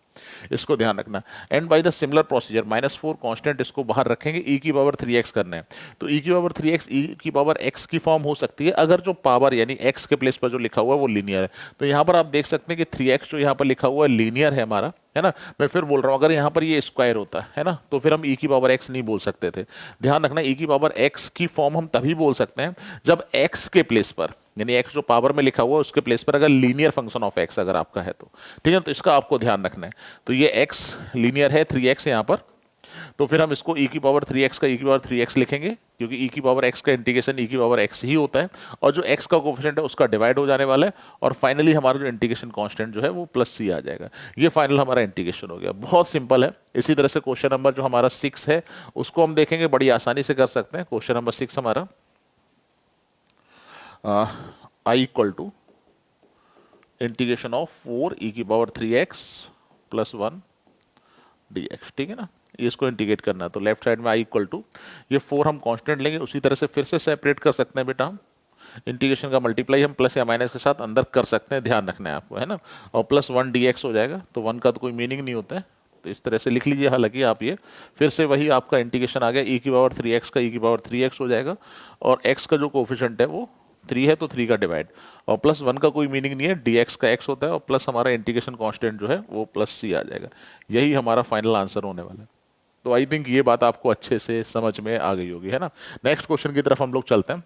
इसको ध्यान रखना। And by the similar procedure -4 constant इसको बाहर रखेंगे, e की पावर 3x करना है, तो e की पावर 3x e की पावर x की फॉर्म हो सकती है अगर जो पावर यानी x के प्लेस पर जो लिखा हुआ है वो लीनियर है। तो यहाँ पर आप देख सकते हैं कि 3x जो यहाँ पर लिखा हुआ है लीनियर है हमारा, है ना। मैं फिर बोल रहा हूँ, अगर यहाँ पर ये स्क्वायर होता है ना, तो फिर हम e की पावर x नहीं बोल सकते थे। ध्यान रखना, e की पावर x की फॉर्म हम तभी बोल सकते हैं जब x के प्लेस पर, यानी x जो पावर में लिखा हुआ है उसके प्लेस पर अगर लीनियर फंक्शन ऑफ x अगर आपका है तो, ठीक है। तो इसका आपको ध्यान रखना है। तो ये x लीनियर है 3x यहाँ पर, तो फिर हम इसको e की पावर 3x का e की पावर 3x लिखेंगे, क्योंकि e की पावर x का इंटीग्रेशन e की पावर x ही होता है, और जो x का कोफिशिएंट है उसका डिवाइड हो जाने वाला है, और फाइनली हमारा जो इंटीग्रेशन कांस्टेंट जो है वो प्लस c आ जाएगा। ये फाइनल हमारा इंटीग्रेशन हो गया। बहुत सिंपल है। इसी तरह से क्वेश्चन नंबर जो हमारा 6 है उसको हम देखेंगे, बड़ी आसानी से कर सकते हैं। क्वेश्चन नंबर 6 हमारा i equal to integration of 4 e की पावर 3x प्लस 1 dx, ठीक है ना। ये इसको इंटीग्रेट करना है, तो लेफ्ट साइड में i इक्वल टू ये 4 हम कांस्टेंट लेंगे, उसी तरह से फिर से सेपरेट कर सकते हैं बेटा हम। इंटीग्रेशन का मल्टीप्लाई हम प्लस या माइनस के साथ अंदर कर सकते हैं, ध्यान रखना है आपको, है ना। और प्लस 1 dx हो जाएगा, तो 1 का तो कोई मीनिंग नहीं होता है, तो इस तरह से लिख लीजिए। हालांकि आप ये फिर से वही आपका इंटीग्रेशन आ गया, e की पावर 3x का e की पावर 3x हो जाएगा, और x का जो कोफिशिएंट है वो 3 है तो 3 का डिवाइड, और प्लस 1 का कोई मीनिंग नहीं है, dx का x होता है, और प्लस हमारा इंटीग्रेशन कांस्टेंट जो है वो प्लस c आ जाएगा। यही हमारा फाइनल आंसर होने वाला है। तो आई थिंक ये बात आपको अच्छे से समझ में आ गई होगी, है ना। नेक्स्ट क्वेश्चन की तरफ हम लोग चलते हैं।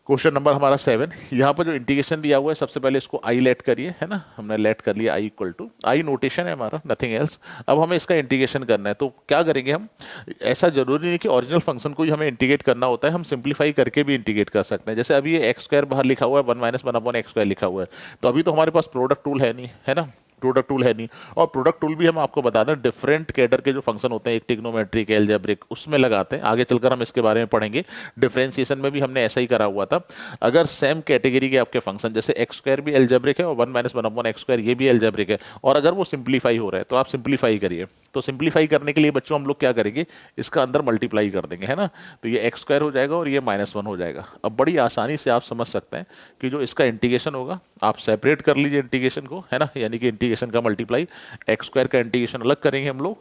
क्वेश्चन नंबर हमारा 7। यहाँ पर जो इंटीग्रेशन दिया हुआ है, सबसे पहले इसको आई लेट करिए, है ना। हमने लेट कर लिया आई इक्वल टू, आई नोटेशन है हमारा, नथिंग एल्स। अब हमें इसका इंटीग्रेशन करना है, तो क्या करेंगे हम, ऐसा जरूरी नहीं कि ओरिजिनल फंक्शन को ही हमें इंटीग्रेट करना होता है, हम सिंप्लीफाई करके भी इंटीग्रेट कर सकते हैं। जैसे अभी ये एक्स स्क्वायर बाहर लिखा हुआ है, 1 माइनस 1/x² लिखा हुआ है, तो अभी तो हमारे पास प्रोडक्ट टूल है नहीं, है ना, प्रोडक्ट टूल है नहीं। और प्रोडक्ट टूल भी हम आपको बता दें, डिफरेंट कैडर के जो फंक्शन होते हैं, एक ट्रिग्नोमेट्रिक, एल्जेब्रिक, उसमें लगाते हैं। आगे चलकर हम इसके बारे में पढ़ेंगे। डिफरेंशिएशन में भी हमने ऐसा ही करा हुआ था। अगर सेम कैटेगरी के आपके फंक्शन, जैसे एक्स स्क्वायर भी एल्जेब्रिक है और 1 माइनस 1/x² ये भी एल्जेब्रिक है, और अगर वो सिंप्लीफाई हो रहा है तो आप सिंप्लीफाई करिए। तो सिंप्लीफाई करने के लिए बच्चों हम लोग क्या करेंगे, इसका अंदर मल्टीप्लाई कर देंगे, है ना। तो ये एक्स स्क्वायर हो जाएगा और ये -1 हो जाएगा। अब बड़ी आसानी से आप समझ सकते हैं कि जो इसका इंटीग्रेशन होगा, आप सेपरेट कर लीजिए इंटीग्रेशन को, है ना, यानी कि इंटीग्रेशन का मल्टीप्लाई, एक्स स्क्वायर का इंटीग्रेशन अलग करेंगे हम लोग,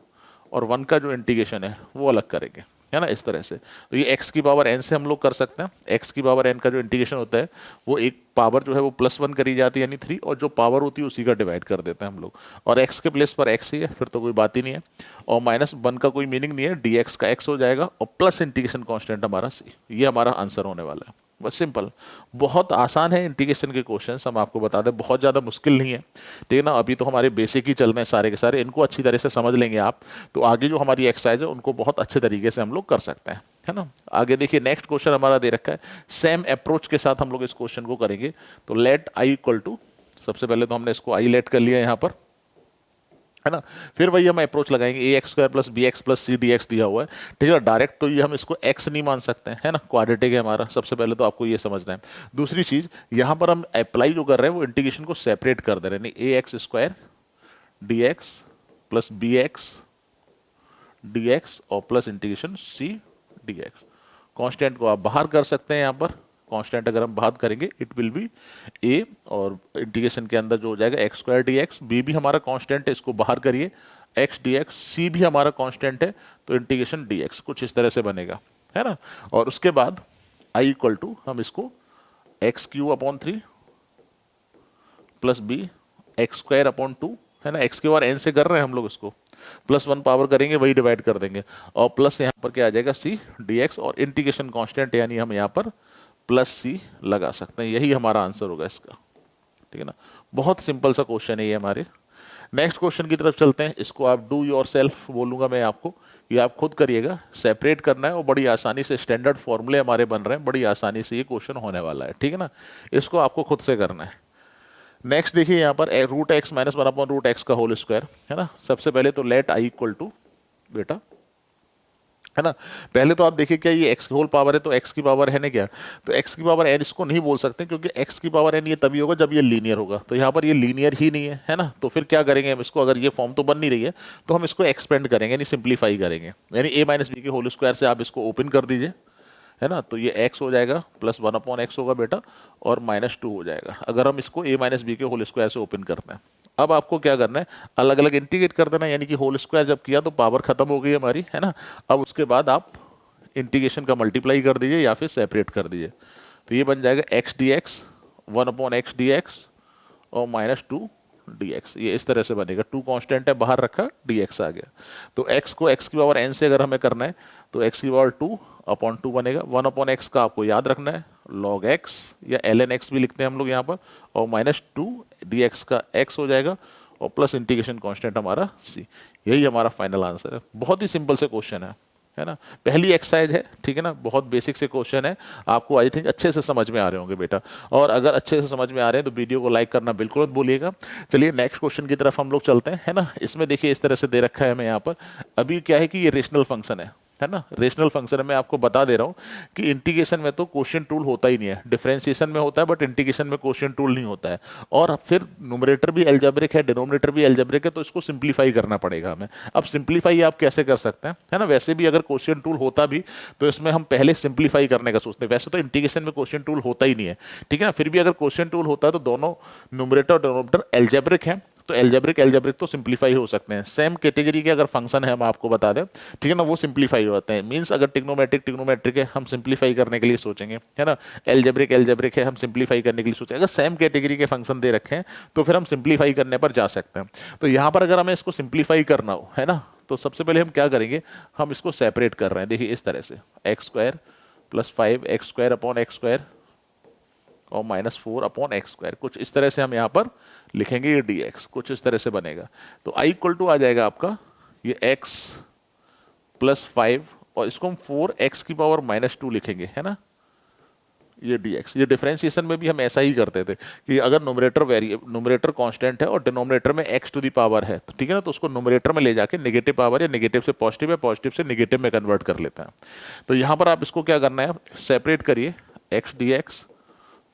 और 1 का जो इंटीग्रेशन है वो अलग करेंगे, है ना, इस तरह से। तो ये x की पावर n से हम लोग कर सकते हैं। x की पावर n का जो इंटीग्रेशन होता है वो एक पावर जो है वो +1 करी जाती है, यानी 3, और जो पावर होती है उसी का डिवाइड कर देते हैं हम लोग, और x के प्लेस पर x ही है, फिर तो कोई बात ही नहीं है, और -1 का कोई मीनिंग नहीं है, dx का x हो जाएगा, और प्लस इंटीग्रेशन कांस्टेंट हमारा c। ये हमारा आंसर होने वाला है। बस सिंपल, बहुत आसान है इंटीग्रेशन के क्वेश्चंस, हम आपको बता दें, बहुत ज़्यादा मुश्किल नहीं है, ठीक है ना। अभी तो हमारे बेसिक ही चल रहे हैं सारे के सारे, इनको अच्छी तरह से समझ लेंगे आप, तो आगे जो हमारी एक्सरसाइज है उनको बहुत अच्छे तरीके से हम लोग कर सकते हैं, है ना। आगे देखिए, नेक्स्ट क्वेश्चन हमारा दे रखा है, सेम अप्रोच के साथ हम लोग इस क्वेश्चन को करेंगे। तो लेट आई इक्वल टू, सबसे पहले तो हमने इसको आई लेट कर लिया यहाँ पर, है ना। फिर वही हम अप्रोच लगाएंगे, a x square plus b x plus c d x दिया हुआ है, ठीक है। डायरेक्ट तो ये हम इसको एक्स नहीं मान सकते हैं, है ना, क्वाड्रेटिक है हमारा, सबसे पहले तो आपको ये समझना है। दूसरी चीज, यहाँ पर हम अप्लाई जो कर रहे हैं वो इंटीग्रेशन को सेपरेट कर दे रहे हैं, a x square d x plus b x d x और plus integration c d x. Constant को आप बाहर कर सकते हैं, यहाँ पर कांस्टेंट अगर हम बात करेंगे इट विल बी ए, और इंटीग्रेशन के अंदर जो हो जाएगा x square d x, b भी हमारा कांस्टेंट है, इसको बाहर करिए, एक्स डी एक्स, सी भी हमारा कांस्टेंट है, तो इंटीग्रेशन डी एक्स कुछ इस तरह से बनेगा, है ना। और उसके बाद आई इक्वल टू, हम इसको x³ प्लस बी x² है ना, x के बार n से कर रहे हैं हम लोग, इसको +1 पावर करेंगे, वही डिवाइड कर देंगे, और प्लस यहाँ पर क्या आ जाएगा c dx, और इंटीग्रेशन कांस्टेंट यानी हम यहाँ पर +c लगा सकते हैं। यही हमारा आंसर होगा इसका, ठीक है ना। बहुत सिंपल सा क्वेश्चन है ये हमारे। नेक्स्ट क्वेश्चन की तरफ चलते हैं। इसको आप डू योर सेल्फ बोलूंगा मैं आपको, ये आप खुद करिएगा, सेपरेट करना है, और बड़ी आसानी से स्टैंडर्ड फॉर्मूले हमारे बन रहे हैं, बड़ी आसानी से ये क्वेश्चन होने वाला है, ठीक है ना। इसको आपको खुद से करना है। नेक्स्ट देखिए यहाँ पर √x - 1/√x का होल स्क्वायर, है ना। सबसे पहले तो लेट आई इक्वल टू, बेटा, है ना, पहले तो आप देखिए क्या ये x की होल पावर है, तो x की पावर है ना क्या, तो x की पावर n इसको नहीं बोल सकते, क्योंकि x की पावर n ये तभी होगा जब ये लीनियर होगा, तो यहाँ पर ये लीनियर ही नहीं है ना। तो फिर क्या करेंगे हम इसको, अगर ये फॉर्म तो बन नहीं रही है तो हम इसको एक्सपेंड करेंगे, यानी सिंप्लीफाई करेंगे, यानी a - b के होल स्क्वायर से आप इसको ओपन कर दीजिए, है ना। तो ये x हो जाएगा, +1/x होगा बेटा, और -2 हो जाएगा, अगर हम इसको a - b के होल स्क्वायर से ओपन करते हैं। अब आपको क्या करना है, अलग अलग इंटीग्रेट कर देना, यानी कि होल स्क्वायर जब किया तो पावर खत्म हो गई हमारी, है ना। अब उसके बाद आप इंटीग्रेशन का मल्टीप्लाई कर दीजिए या फिर सेपरेट कर दीजिए, तो ये बन जाएगा x dx 1/x dx और -2 dx, ये इस तरह से बनेगा। टू कांस्टेंट है, बाहर रखा, dx आ गया। तो x को x की पावर n से अगर हमें करना है तो x की पावर 2 अपॉन 2 बनेगा। 1 अपॉन एक्स का आपको याद रखना है log x, या ln x भी लिखते हैं हम लोग यहाँ पर, और माइनस 2 dx का x हो जाएगा, और प्लस इंटीग्रेशन कांस्टेंट हमारा c। यही हमारा फाइनल आंसर है। बहुत ही सिंपल से क्वेश्चन है ना। पहली एक्सरसाइज है, ठीक है ना, बहुत बेसिक से क्वेश्चन है। आपको आई थिंक अच्छे से समझ में आ रहे होंगे बेटा, और अगर अच्छे से समझ में आ रहे हैं तो वीडियो को लाइक करना बिल्कुल मत भूलिएगा। चलिए नेक्स्ट क्वेश्चन की तरफ हम लोग चलते हैं, है ना। इसमें देखिए इस तरह से दे रखा है हमें यहाँ पर। अभी क्या है कि ये रेशनल फंक्शन है ना। रेशनल फंक्शन है, मैं आपको बता दे रहा हूँ कि इंटीग्रेशन में तो क्वोशिएंट टूल होता ही नहीं है, डिफरेंशिएशन में होता है, बट इंटीग्रेशन में क्वोशिएंट टूल नहीं होता है। और फिर न्यूमरेटर भी अलजेब्रिक है, डिनोमिनेटर भी अलजेब्रिक है, तो इसको सिंप्लीफाई करना पड़ेगा हमें। अब सिंप्लीफाई आप कैसे कर सकते हैं, है ना। वैसे भी अगर क्वोशिएंट टूल होता भी तो इसमें हम पहले सिंप्लीफाई करने का सोचते हैं। वैसे तो इंटीग्रेशन में क्वोशिएंट टूल होता ही नहीं है, ठीक है ना। फिर भी अगर क्वोशिएंट टूल होता है तो दोनों न्यूमरेटर और डिनोमिनेटर अलजेब्रिक है, तो एल्जेब्रिक एल्जेब्रिक तो सिंप्लीफाई हो सकते हैं। सेम कैटेगरी के अगर फंक्शन है, हम आपको बता दें, ठीक है ना, वो सिंप्लीफाई होते हैं। मींस अगर टिग्नोमेट्रिक है, हम सिंप्लीफाई करने के लिए सोचेंगे, है ना। एल्जेब्रिक है, हम सिंप्लीफाई करने के लिए सोचेंगे। अगर सेम कैटेगरी के फंक्शन दे रखे हैं तो फिर हम सिंप्लीफाई करने पर जा सकते हैं। तो यहाँ पर अगर हमें इसको सिंप्लीफाई करना हो, है ना, तो सबसे पहले हम क्या करेंगे, हम इसको सेपरेट कर रहे हैं। देखिए इस तरह से x square plus 5x² upon x² और माइनस 4 अपॉन x², कुछ इस तरह से हम यहाँ पर लिखेंगे। ये dx कुछ इस तरह से बनेगा। तो i इक्वल टू आ जाएगा आपका ये x प्लस 5, और इसको हम 4x की पावर माइनस 2 लिखेंगे, है ना। ये dx, ये डिफरेंशिएशन में भी हम ऐसा ही करते थे कि अगर न्यूमरेटर कांस्टेंट है और डिनोमिनेटर में x टू दी पावर है, तो ठीक है ना, तो उसको न्यूमरेटर में ले जाके नेगेटिव पावर या नेगेटिव से पॉजिटिव या पॉजिटिव से नेगेटिव में कन्वर्ट कर लेते हैं। तो यहाँ पर आप इसको क्या करना है, सेपरेट करिए। x dx,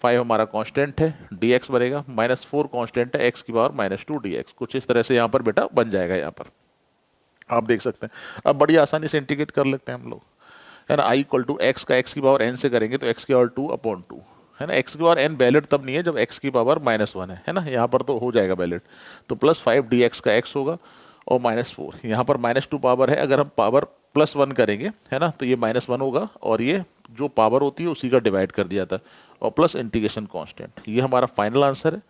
5 हमारा कांस्टेंट है, dx बनेगा, माइनस 4 कांस्टेंट है, x की पावर माइनस 2 dx, कुछ इस तरह से यहाँ पर बेटा बन जाएगा। यहाँ पर आप देख सकते हैं। अब बड़ी आसानी से इंटीग्रेट कर लेते हैं हम लोग, है ना। i इक्वल टू एक्स का x की पावर n से करेंगे तो x की पावर 2 अपॉन 2, है ना। x की पावर n वैलिड तब नहीं है जब x की पावर -1 है ना। यहाँ पर तो हो जाएगा वैलिड। तो प्लस 5 dx का x होगा, और माइनस 4, यहाँ पर -2 पावर है। अगर हम पावर +1 करेंगे, है ना, तो ये -1 होगा, और ये जो पावर होती है उसी का डिवाइड कर दिया था, और प्लस इंटीग्रेशन कांस्टेंट। ये हमारा फाइनल आंसर है।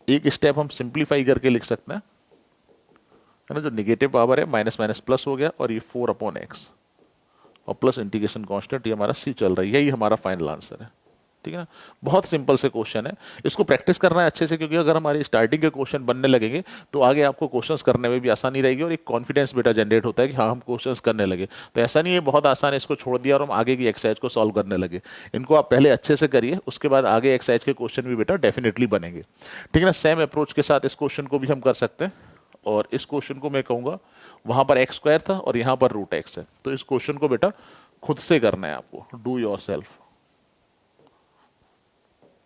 एक स्टेप हम सिंप्लीफाई करके लिख सकते हैं, है ना। जो नेगेटिव पावर है माइनस माइनस प्लस हो गया, और ये 4 अपॉन एक्स और प्लस इंटीग्रेशन कांस्टेंट, ये हमारा सी चल रहा है। यही हमारा फाइनल आंसर है, ठीक है ना। बहुत सिंपल से क्वेश्चन है, इसको प्रैक्टिस करना है अच्छे से, क्योंकि अगर हमारे स्टार्टिंग के क्वेश्चन बनने लगेंगे तो आगे आपको क्वेश्चंस करने में भी आसानी रहेगी, और एक कॉन्फिडेंस बेटा जनरेट होता है कि हाँ हम क्वेश्चंस करने लगे। तो ऐसा नहीं है बहुत आसान है, इसको छोड़ दिया और हम आगे की एक्सरसाइज को सॉल्व करने लगे। इनको आप पहले अच्छे से करिए, उसके बाद आगे एक्सरसाइज के क्वेश्चन भी बेटा डेफिनेटली बनेंगे, ठीक है ना। सेम अप्रोच के साथ इस क्वेश्चन को भी हम कर सकते हैं, और इस क्वेश्चन को मैं कहूँगा, वहाँ पर x² था और यहाँ पर √x है, तो इस क्वेश्चन को बेटा खुद से करना है आपको, डू योर सेल्फ,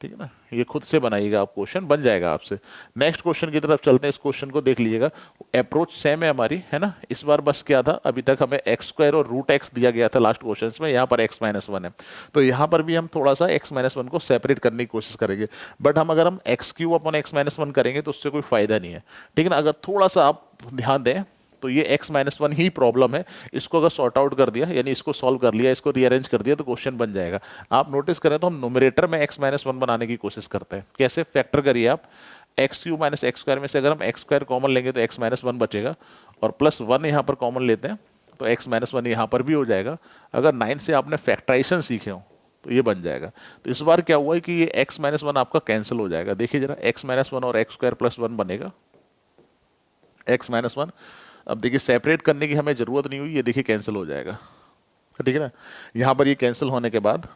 ठीक है ना। ये खुद से बनाइएगा आप, क्वेश्चन बन जाएगा आपसे। नेक्स्ट क्वेश्चन की तरफ चलते हैं। इस क्वेश्चन को देख लीजिएगा, अप्रोच सेम है हमारी, है ना। इस बार बस क्या था, अभी तक हमें x² और √x दिया गया था लास्ट क्वेश्चन में, यहाँ पर x-1 है। तो यहाँ पर भी हम थोड़ा सा x-1 को सेपरेट करने की कोशिश करेंगे, बट अगर हम x³ अपॉन x-1 करेंगे तो उससे कोई फायदा नहीं है, ठीक है ना। अगर थोड़ा सा आप ध्यान दें तो ये x-1 ही प्रॉब्लम है। इसको अगर सॉर्ट आउट कर दिया, यानी इसको सॉल्व कर लिया, इसको रीअरेंज कर दिया, तो क्वेश्चन बन जाएगा। आप नोटिस करें तो हम न्यूमरेटर में x-1 बनाने की कोशिश करते हैं। कैसे, फैक्टर करिए आप, x³ माइनस x² में से अगर हम x² कॉमन लेंगे तो x-1 बचेगा, और +1 यहाँ पर कॉमन लेते हैं तो x-1 यहाँ पर भी हो जाएगा। अगर 9 से आपने फैक्टराइजेशन सीखे हो तो ये बन जाएगा। तो इस बार क्या हुआ है कि ये x-1 आपका कैंसिल हो जाएगा। देखिए जरा, x-1 और x² + 1 बनेगा x-1। अब देखिए सेपरेट करने की हमें जरूरत नहीं हुई, ये देखिए कैंसिल हो जाएगा, ठीक है ना। यहाँ पर ये कैंसिल होने के बाद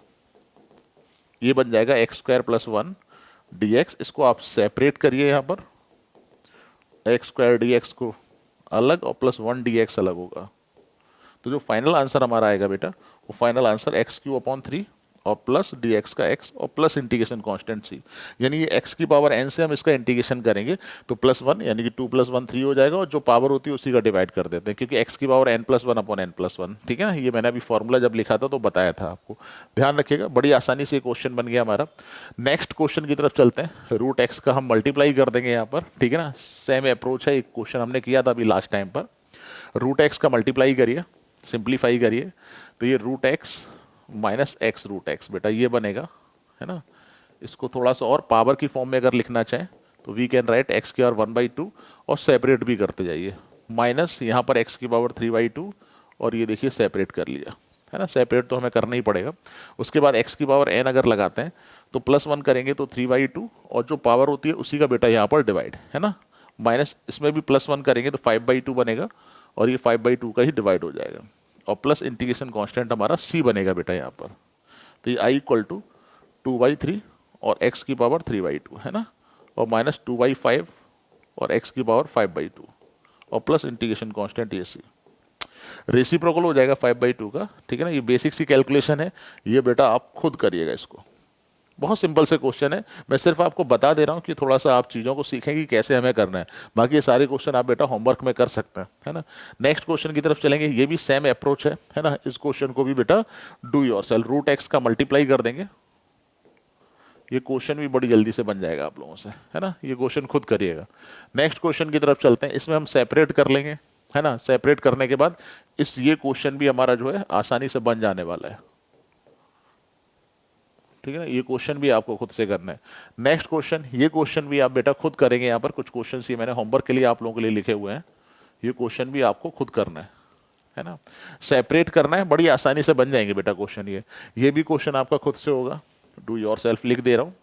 ये बन जाएगा x² + 1 dx। इसको आप सेपरेट करिए, यहाँ पर x² dx को अलग और +1 dx अलग होगा। तो जो फाइनल आंसर हमारा आएगा बेटा, वो फाइनल आंसर x³ अपॉन 3 और प्लस dx का x और प्लस इंटीग्रेशन कांस्टेंट c, यानी ये x की पावर n से हम इसका इंटीग्रेशन करेंगे तो +1, यानी कि 2 + 1 3 हो जाएगा, और जो पावर होती है उसी का डिवाइड कर देते हैं, क्योंकि x की पावर n+1 अपॉन n+1, ठीक है ना। ये मैंने अभी फॉर्मूला जब लिखा था तो बताया था आपको, ध्यान रखिएगा। बड़ी आसानी से क्वेश्चन बन गया हमारा। नेक्स्ट क्वेश्चन की तरफ चलते हैं। √x का हम मल्टीप्लाई कर देंगे यहाँ पर, ठीक है ना। सेम अप्रोच है, एक क्वेश्चन हमने किया था अभी लास्ट टाइम पर। √x का मल्टीप्लाई करिए, सिंप्लीफाई करिए, तो ये √x माइनस x √x बेटा ये बनेगा, है ना। इसको थोड़ा सा और पावर की फॉर्म में अगर लिखना चाहें तो वी कैन राइट एक्स की पावर 1/2 और सेपरेट भी करते जाइए, माइनस यहाँ पर एक्स की पावर 3/2 और ये देखिए सेपरेट कर लिया, है ना, सेपरेट तो हमें करना ही पड़ेगा। उसके बाद एक्स की पावर एन अगर लगाते हैं तो +1 करेंगे तो 3/2 और जो पावर होती है उसी का बेटा यहाँ पर डिवाइड, है ना, माइनस इसमें भी +1 करेंगे तो 5/2 बनेगा और ये 5/2 का ही डिवाइड हो जाएगा और प्लस इंटीग्रेशन कांस्टेंट हमारा c बनेगा बेटा यहाँ पर। तो ये i इक्वल टू 2/3 और x की पावर 3/2, है ना, और माइनस 2/5 और x की पावर 5/2 और प्लस इंटीग्रेशन कांस्टेंट ये c, रेसिप्रोकल हो जाएगा 5/2 का, ठीक है ना। ये बेसिक सी कैलकुलेशन है, ये बेटा आप खुद करिएगा इसको, बहुत सिंपल से क्वेश्चन है, मैं सिर्फ आपको बता दे रहा हूँ कि थोड़ा सा आप चीज़ों को सीखें कि कैसे हमें करना है। बाकी ये सारे क्वेश्चन आप बेटा होमवर्क में कर सकते हैं, है ना। नेक्स्ट क्वेश्चन की तरफ चलेंगे, ये भी सेम अप्रोच है ना। इस क्वेश्चन को भी बेटा डू योरसेल्फ, रूट एक्स का मल्टीप्लाई कर देंगे, ये क्वेश्चन भी बड़ी जल्दी से बन जाएगा आप लोगों से, है ना, ये क्वेश्चन खुद करिएगा। नेक्स्ट क्वेश्चन की तरफ चलते हैं, इसमें हम सेपरेट कर लेंगे, है ना। सेपरेट करने के बाद ये क्वेश्चन भी हमारा जो है आसानी से बन जाने वाला है, ठीक है ना। ये क्वेश्चन भी आपको खुद से करना है। नेक्स्ट क्वेश्चन, ये क्वेश्चन भी आप बेटा खुद करेंगे, यहाँ पर कुछ क्वेश्चन ये मैंने होमवर्क के लिए आप लोगों के लिए लिखे हुए हैं, ये क्वेश्चन भी आपको खुद करना है ना। सेपरेट करना है, बड़ी आसानी से बन जाएंगे बेटा क्वेश्चन। ये भी क्वेश्चन आपका खुद से होगा, डू योरसेल्फ लिख दे रहा हूँ।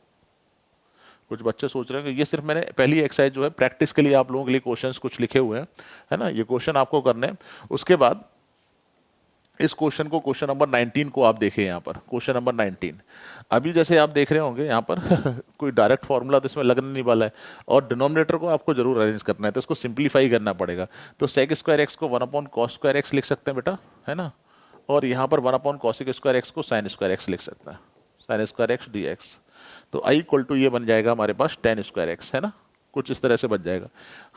कुछ बच्चे सोच रहे हैं कि ये सिर्फ मैंने पहली एक्सरसाइज जो है प्रैक्टिस के लिए आप लोगों के लिए क्वेश्चंस कुछ लिखे हुए हैं, है ना, ये क्वेश्चन आपको करने हैं। उसके बाद इस क्वेश्चन को, क्वेश्चन नंबर 19 को आप देखिए यहाँ पर, क्वेश्चन नंबर 19 अभी जैसे आप देख रहे होंगे यहाँ पर कोई डायरेक्ट फॉर्मूला तो इसमें लगने नहीं वाला है और डिनोमिनेटर को आपको जरूर अरेंज करना है, तो इसको सिंप्लीफाई करना पड़ेगा। तो सेक स्क्वायर एक्स को 1/cos² लिख सकते हैं बेटा, है ना, और यहाँ पर 1/cos² को sin² लिख सकते हैं, sin² dx। तो i इक्वल टू ये बन जाएगा हमारे पास tan²x, है ना, कुछ इस तरह से बन जाएगा।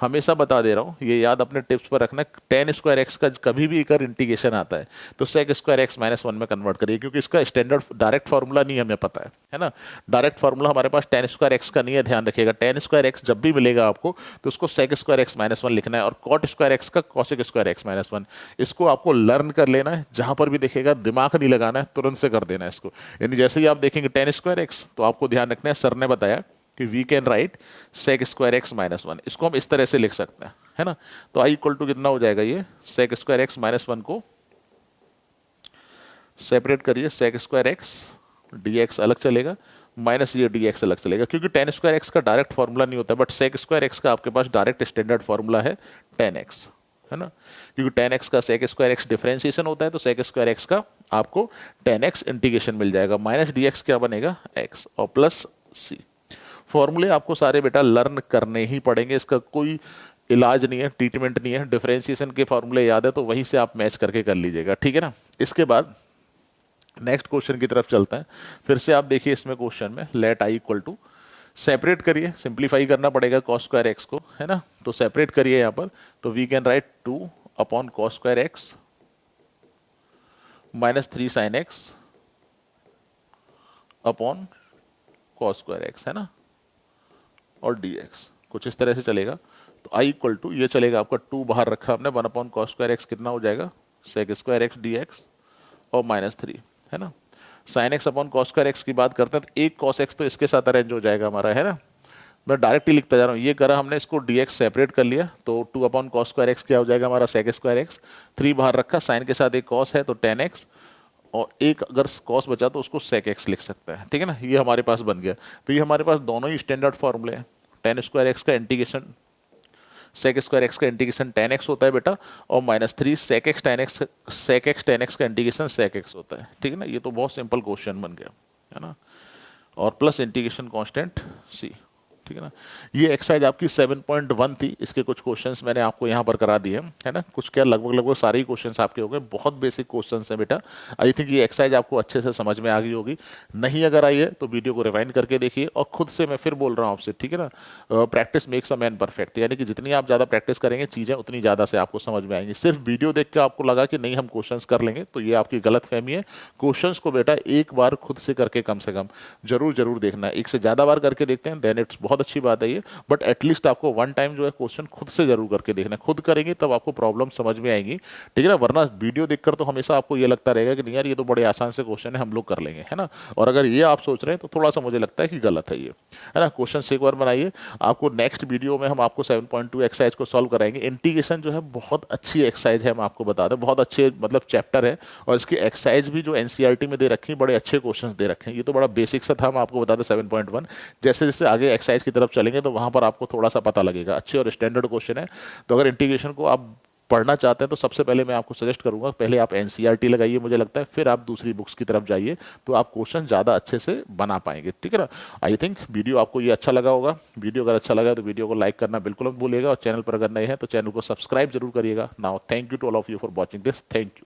हमेशा बता दे रहा हूँ, ये याद अपने टिप्स पर रखना, tan² का कभी भी अगर इंटीग्रेशन आता है तो sec² -1 में कन्वर्ट करिए, क्योंकि इसका स्टैंडर्ड डायरेक्ट फार्मूला नहीं हमें पता है ना। डायरेक्ट फार्मूला हमारे पास tan² का नहीं है, ध्यान रखिएगा। tan² जब भी मिलेगा आपको तो उसको sec² -1 लिखना है और cot² का cos² -1, इसको आपको लर्न कर लेना है। जहां पर भी देखेगा दिमाग नहीं लगाना है, तुरंत से कर देना है इसको। यानी जैसे ही आप देखेंगे tan² तो आपको ध्यान रखना है, सर ने बताया कि वी कैन राइट sec² -1, इसको हम इस तरह से लिख सकते हैं, है ना। तो i इक्वल टू कितना हो जाएगा, ये sec² -1 को सेपरेट करिए, sec² dx अलग चलेगा माइनस ये dx अलग चलेगा, क्योंकि tan² का डायरेक्ट फॉर्मूला नहीं होता, बट sec² का आपके पास डायरेक्ट स्टैंडर्ड फॉर्मूला है tan x, है ना, क्योंकि tan x का sec² डिफरेंशिएशन होता है, तो sec² का आपको tan x इंटीग्रेशन मिल जाएगा, माइनस dx क्या बनेगा x और प्लस c। फॉर्मूले आपको सारे बेटा लर्न करने ही पड़ेंगे, इसका कोई इलाज नहीं है, ट्रीटमेंट नहीं है। डिफरेंशिएशन के फॉर्मूले याद है तो वहीं से आप मैच करके कर लीजिएगा, ठीक है ना। इसके बाद नेक्स्ट क्वेश्चन की तरफ चलते हैं। फिर से आप देखिए इसमें क्वेश्चन में let i equal to, separate करिए, सिंप्लीफाई करना पड़ेगा cos² को, है ना, तो सेपरेट करिए यहाँ पर, तो we can write 2/cos² -3 sin x upon cos², है ना, और dx कुछ इस तरह से चलेगा। तो i इक्वल टू ये चलेगा आपका 2 बाहर रखा हमने, 1/cos² कितना हो जाएगा sec² dx और -3, है ना। sin x अपॉन cos² की बात करते हैं तो एक cos x तो इसके साथ अरेंज हो जाएगा हमारा, है ना। मैं डायरेक्ट ही लिखता जा रहा हूँ, ये करा हमने, इसको dx सेपरेट कर लिया तो 2/cos² क्या हो जाएगा हमारा sec², 3 बाहर रखा, sin के साथ एक cos है तो tan x और एक अगर cos बचा तो उसको sec x लिख सकता है, ठीक है ना। ये हमारे पास बन गया। तो ये हमारे पास दोनों ही स्टैंडर्ड फॉर्मूले हैं। tan² का इंटीग्रेशन sec² का इंटीग्रेशन tan x होता है बेटा, और -3 sec x tan x का इंटीग्रेशन sec x होता है, ठीक है ना। ये तो बहुत सिंपल क्वेश्चन बन गया, है ना, और प्लस इंटीग्रेशन कांस्टेंट c, ठीक है ना। ये एक्सरसाइज आपकी 7.1 थी, इसके कुछ क्वेश्चंस मैंने आपको यहाँ पर करा दिए, है ना, कुछ क्या लगभग सारे ही क्वेश्चंस आपके हो गए, बहुत बेसिक क्वेश्चंस हैं बेटा। आई थिंक ये एक्सरसाइज आपको अच्छे से समझ में आ गई होगी, नहीं अगर आई है तो वीडियो को रिवाइंड करके देखिए। और खुद से मैं फिर बोल रहा हूँ आपसे, ठीक है ना, practice makes a man perfect, यानी कि जितनी आप ज़्यादा प्रैक्टिस करेंगे चीज़ें उतनी ज़्यादा से आपको समझ में आएंगी। सिर्फ वीडियो देख के आपको लगा कि नहीं हम क्वेश्चंस कर लेंगे, तो ये आपकी गलत फहमी है। क्वेश्चंस को बेटा एक बार खुद से करके कम से कम जरूर देखना है, एक से ज़्यादा बार करके देखते हैं देन इट्स बहुत बहुत अच्छी बात है ये, बट एटलीस्ट आपको वन टाइम जो है क्वेश्चन खुद से जरूर करके देखना है। खुद करेंगे तब आपको प्रॉब्लम समझ में आएगी, ठीक है ना। वरना वीडियो देखकर तो हमेशा आपको ये लगता रहेगा कि नहीं यार ये तो बड़े आसान से क्वेश्चन है, हम लोग कर लेंगे, है ना। और अगर ये आप सोच रहे हैं तो थोड़ा सा मुझे लगता है कि गलत है ये, है ना। क्वेश्चन एक बार बनाइए। आपको नेक्स्ट वीडियो में हम आपको 7.2 एक्सरसाइज को सॉल्व कराएंगे। इंटीग्रेशन जो है बहुत अच्छी एक्सरसाइज है, हम आपको बता दें, बहुत अच्छे मतलब चैप्टर है। और इसकी एक्सरसाइज भी जो एनसीईआरटी में दे रखी है, बड़े अच्छे क्वेश्चंस दे रखे हैं। ये तो बड़ा बेसिक सा था, हम आपको बता दें 7.1। जैसे जैसे आगे एक्सरसाइज की तरफ चलेंगे तो वहां पर आपको थोड़ा सा पता लगेगा, अच्छे और स्टैंडर्ड क्वेश्चन है। तो अगर इंटीग्रेशन को आप पढ़ना चाहते हैं तो सबसे पहले मैं आपको सजेस्ट करूंगा, पहले आप एनसीईआरटी लगाइए, मुझे लगता है, फिर आप दूसरी बुक्स की तरफ जाइए, तो आप क्वेश्चन ज़्यादा अच्छे से बना पाएंगे, ठीक है ना। आई थिंक वीडियो आपको ये अच्छा लगा होगा। वीडियो अगर अच्छा लगा तो वीडियो को लाइक करना बिल्कुल मत भूलिएगा, और चैनल पर अगर नए हैं तो चैनल को सब्सक्राइब जरूर करिएगा। Now thank you to all of you for watching this. Thank you.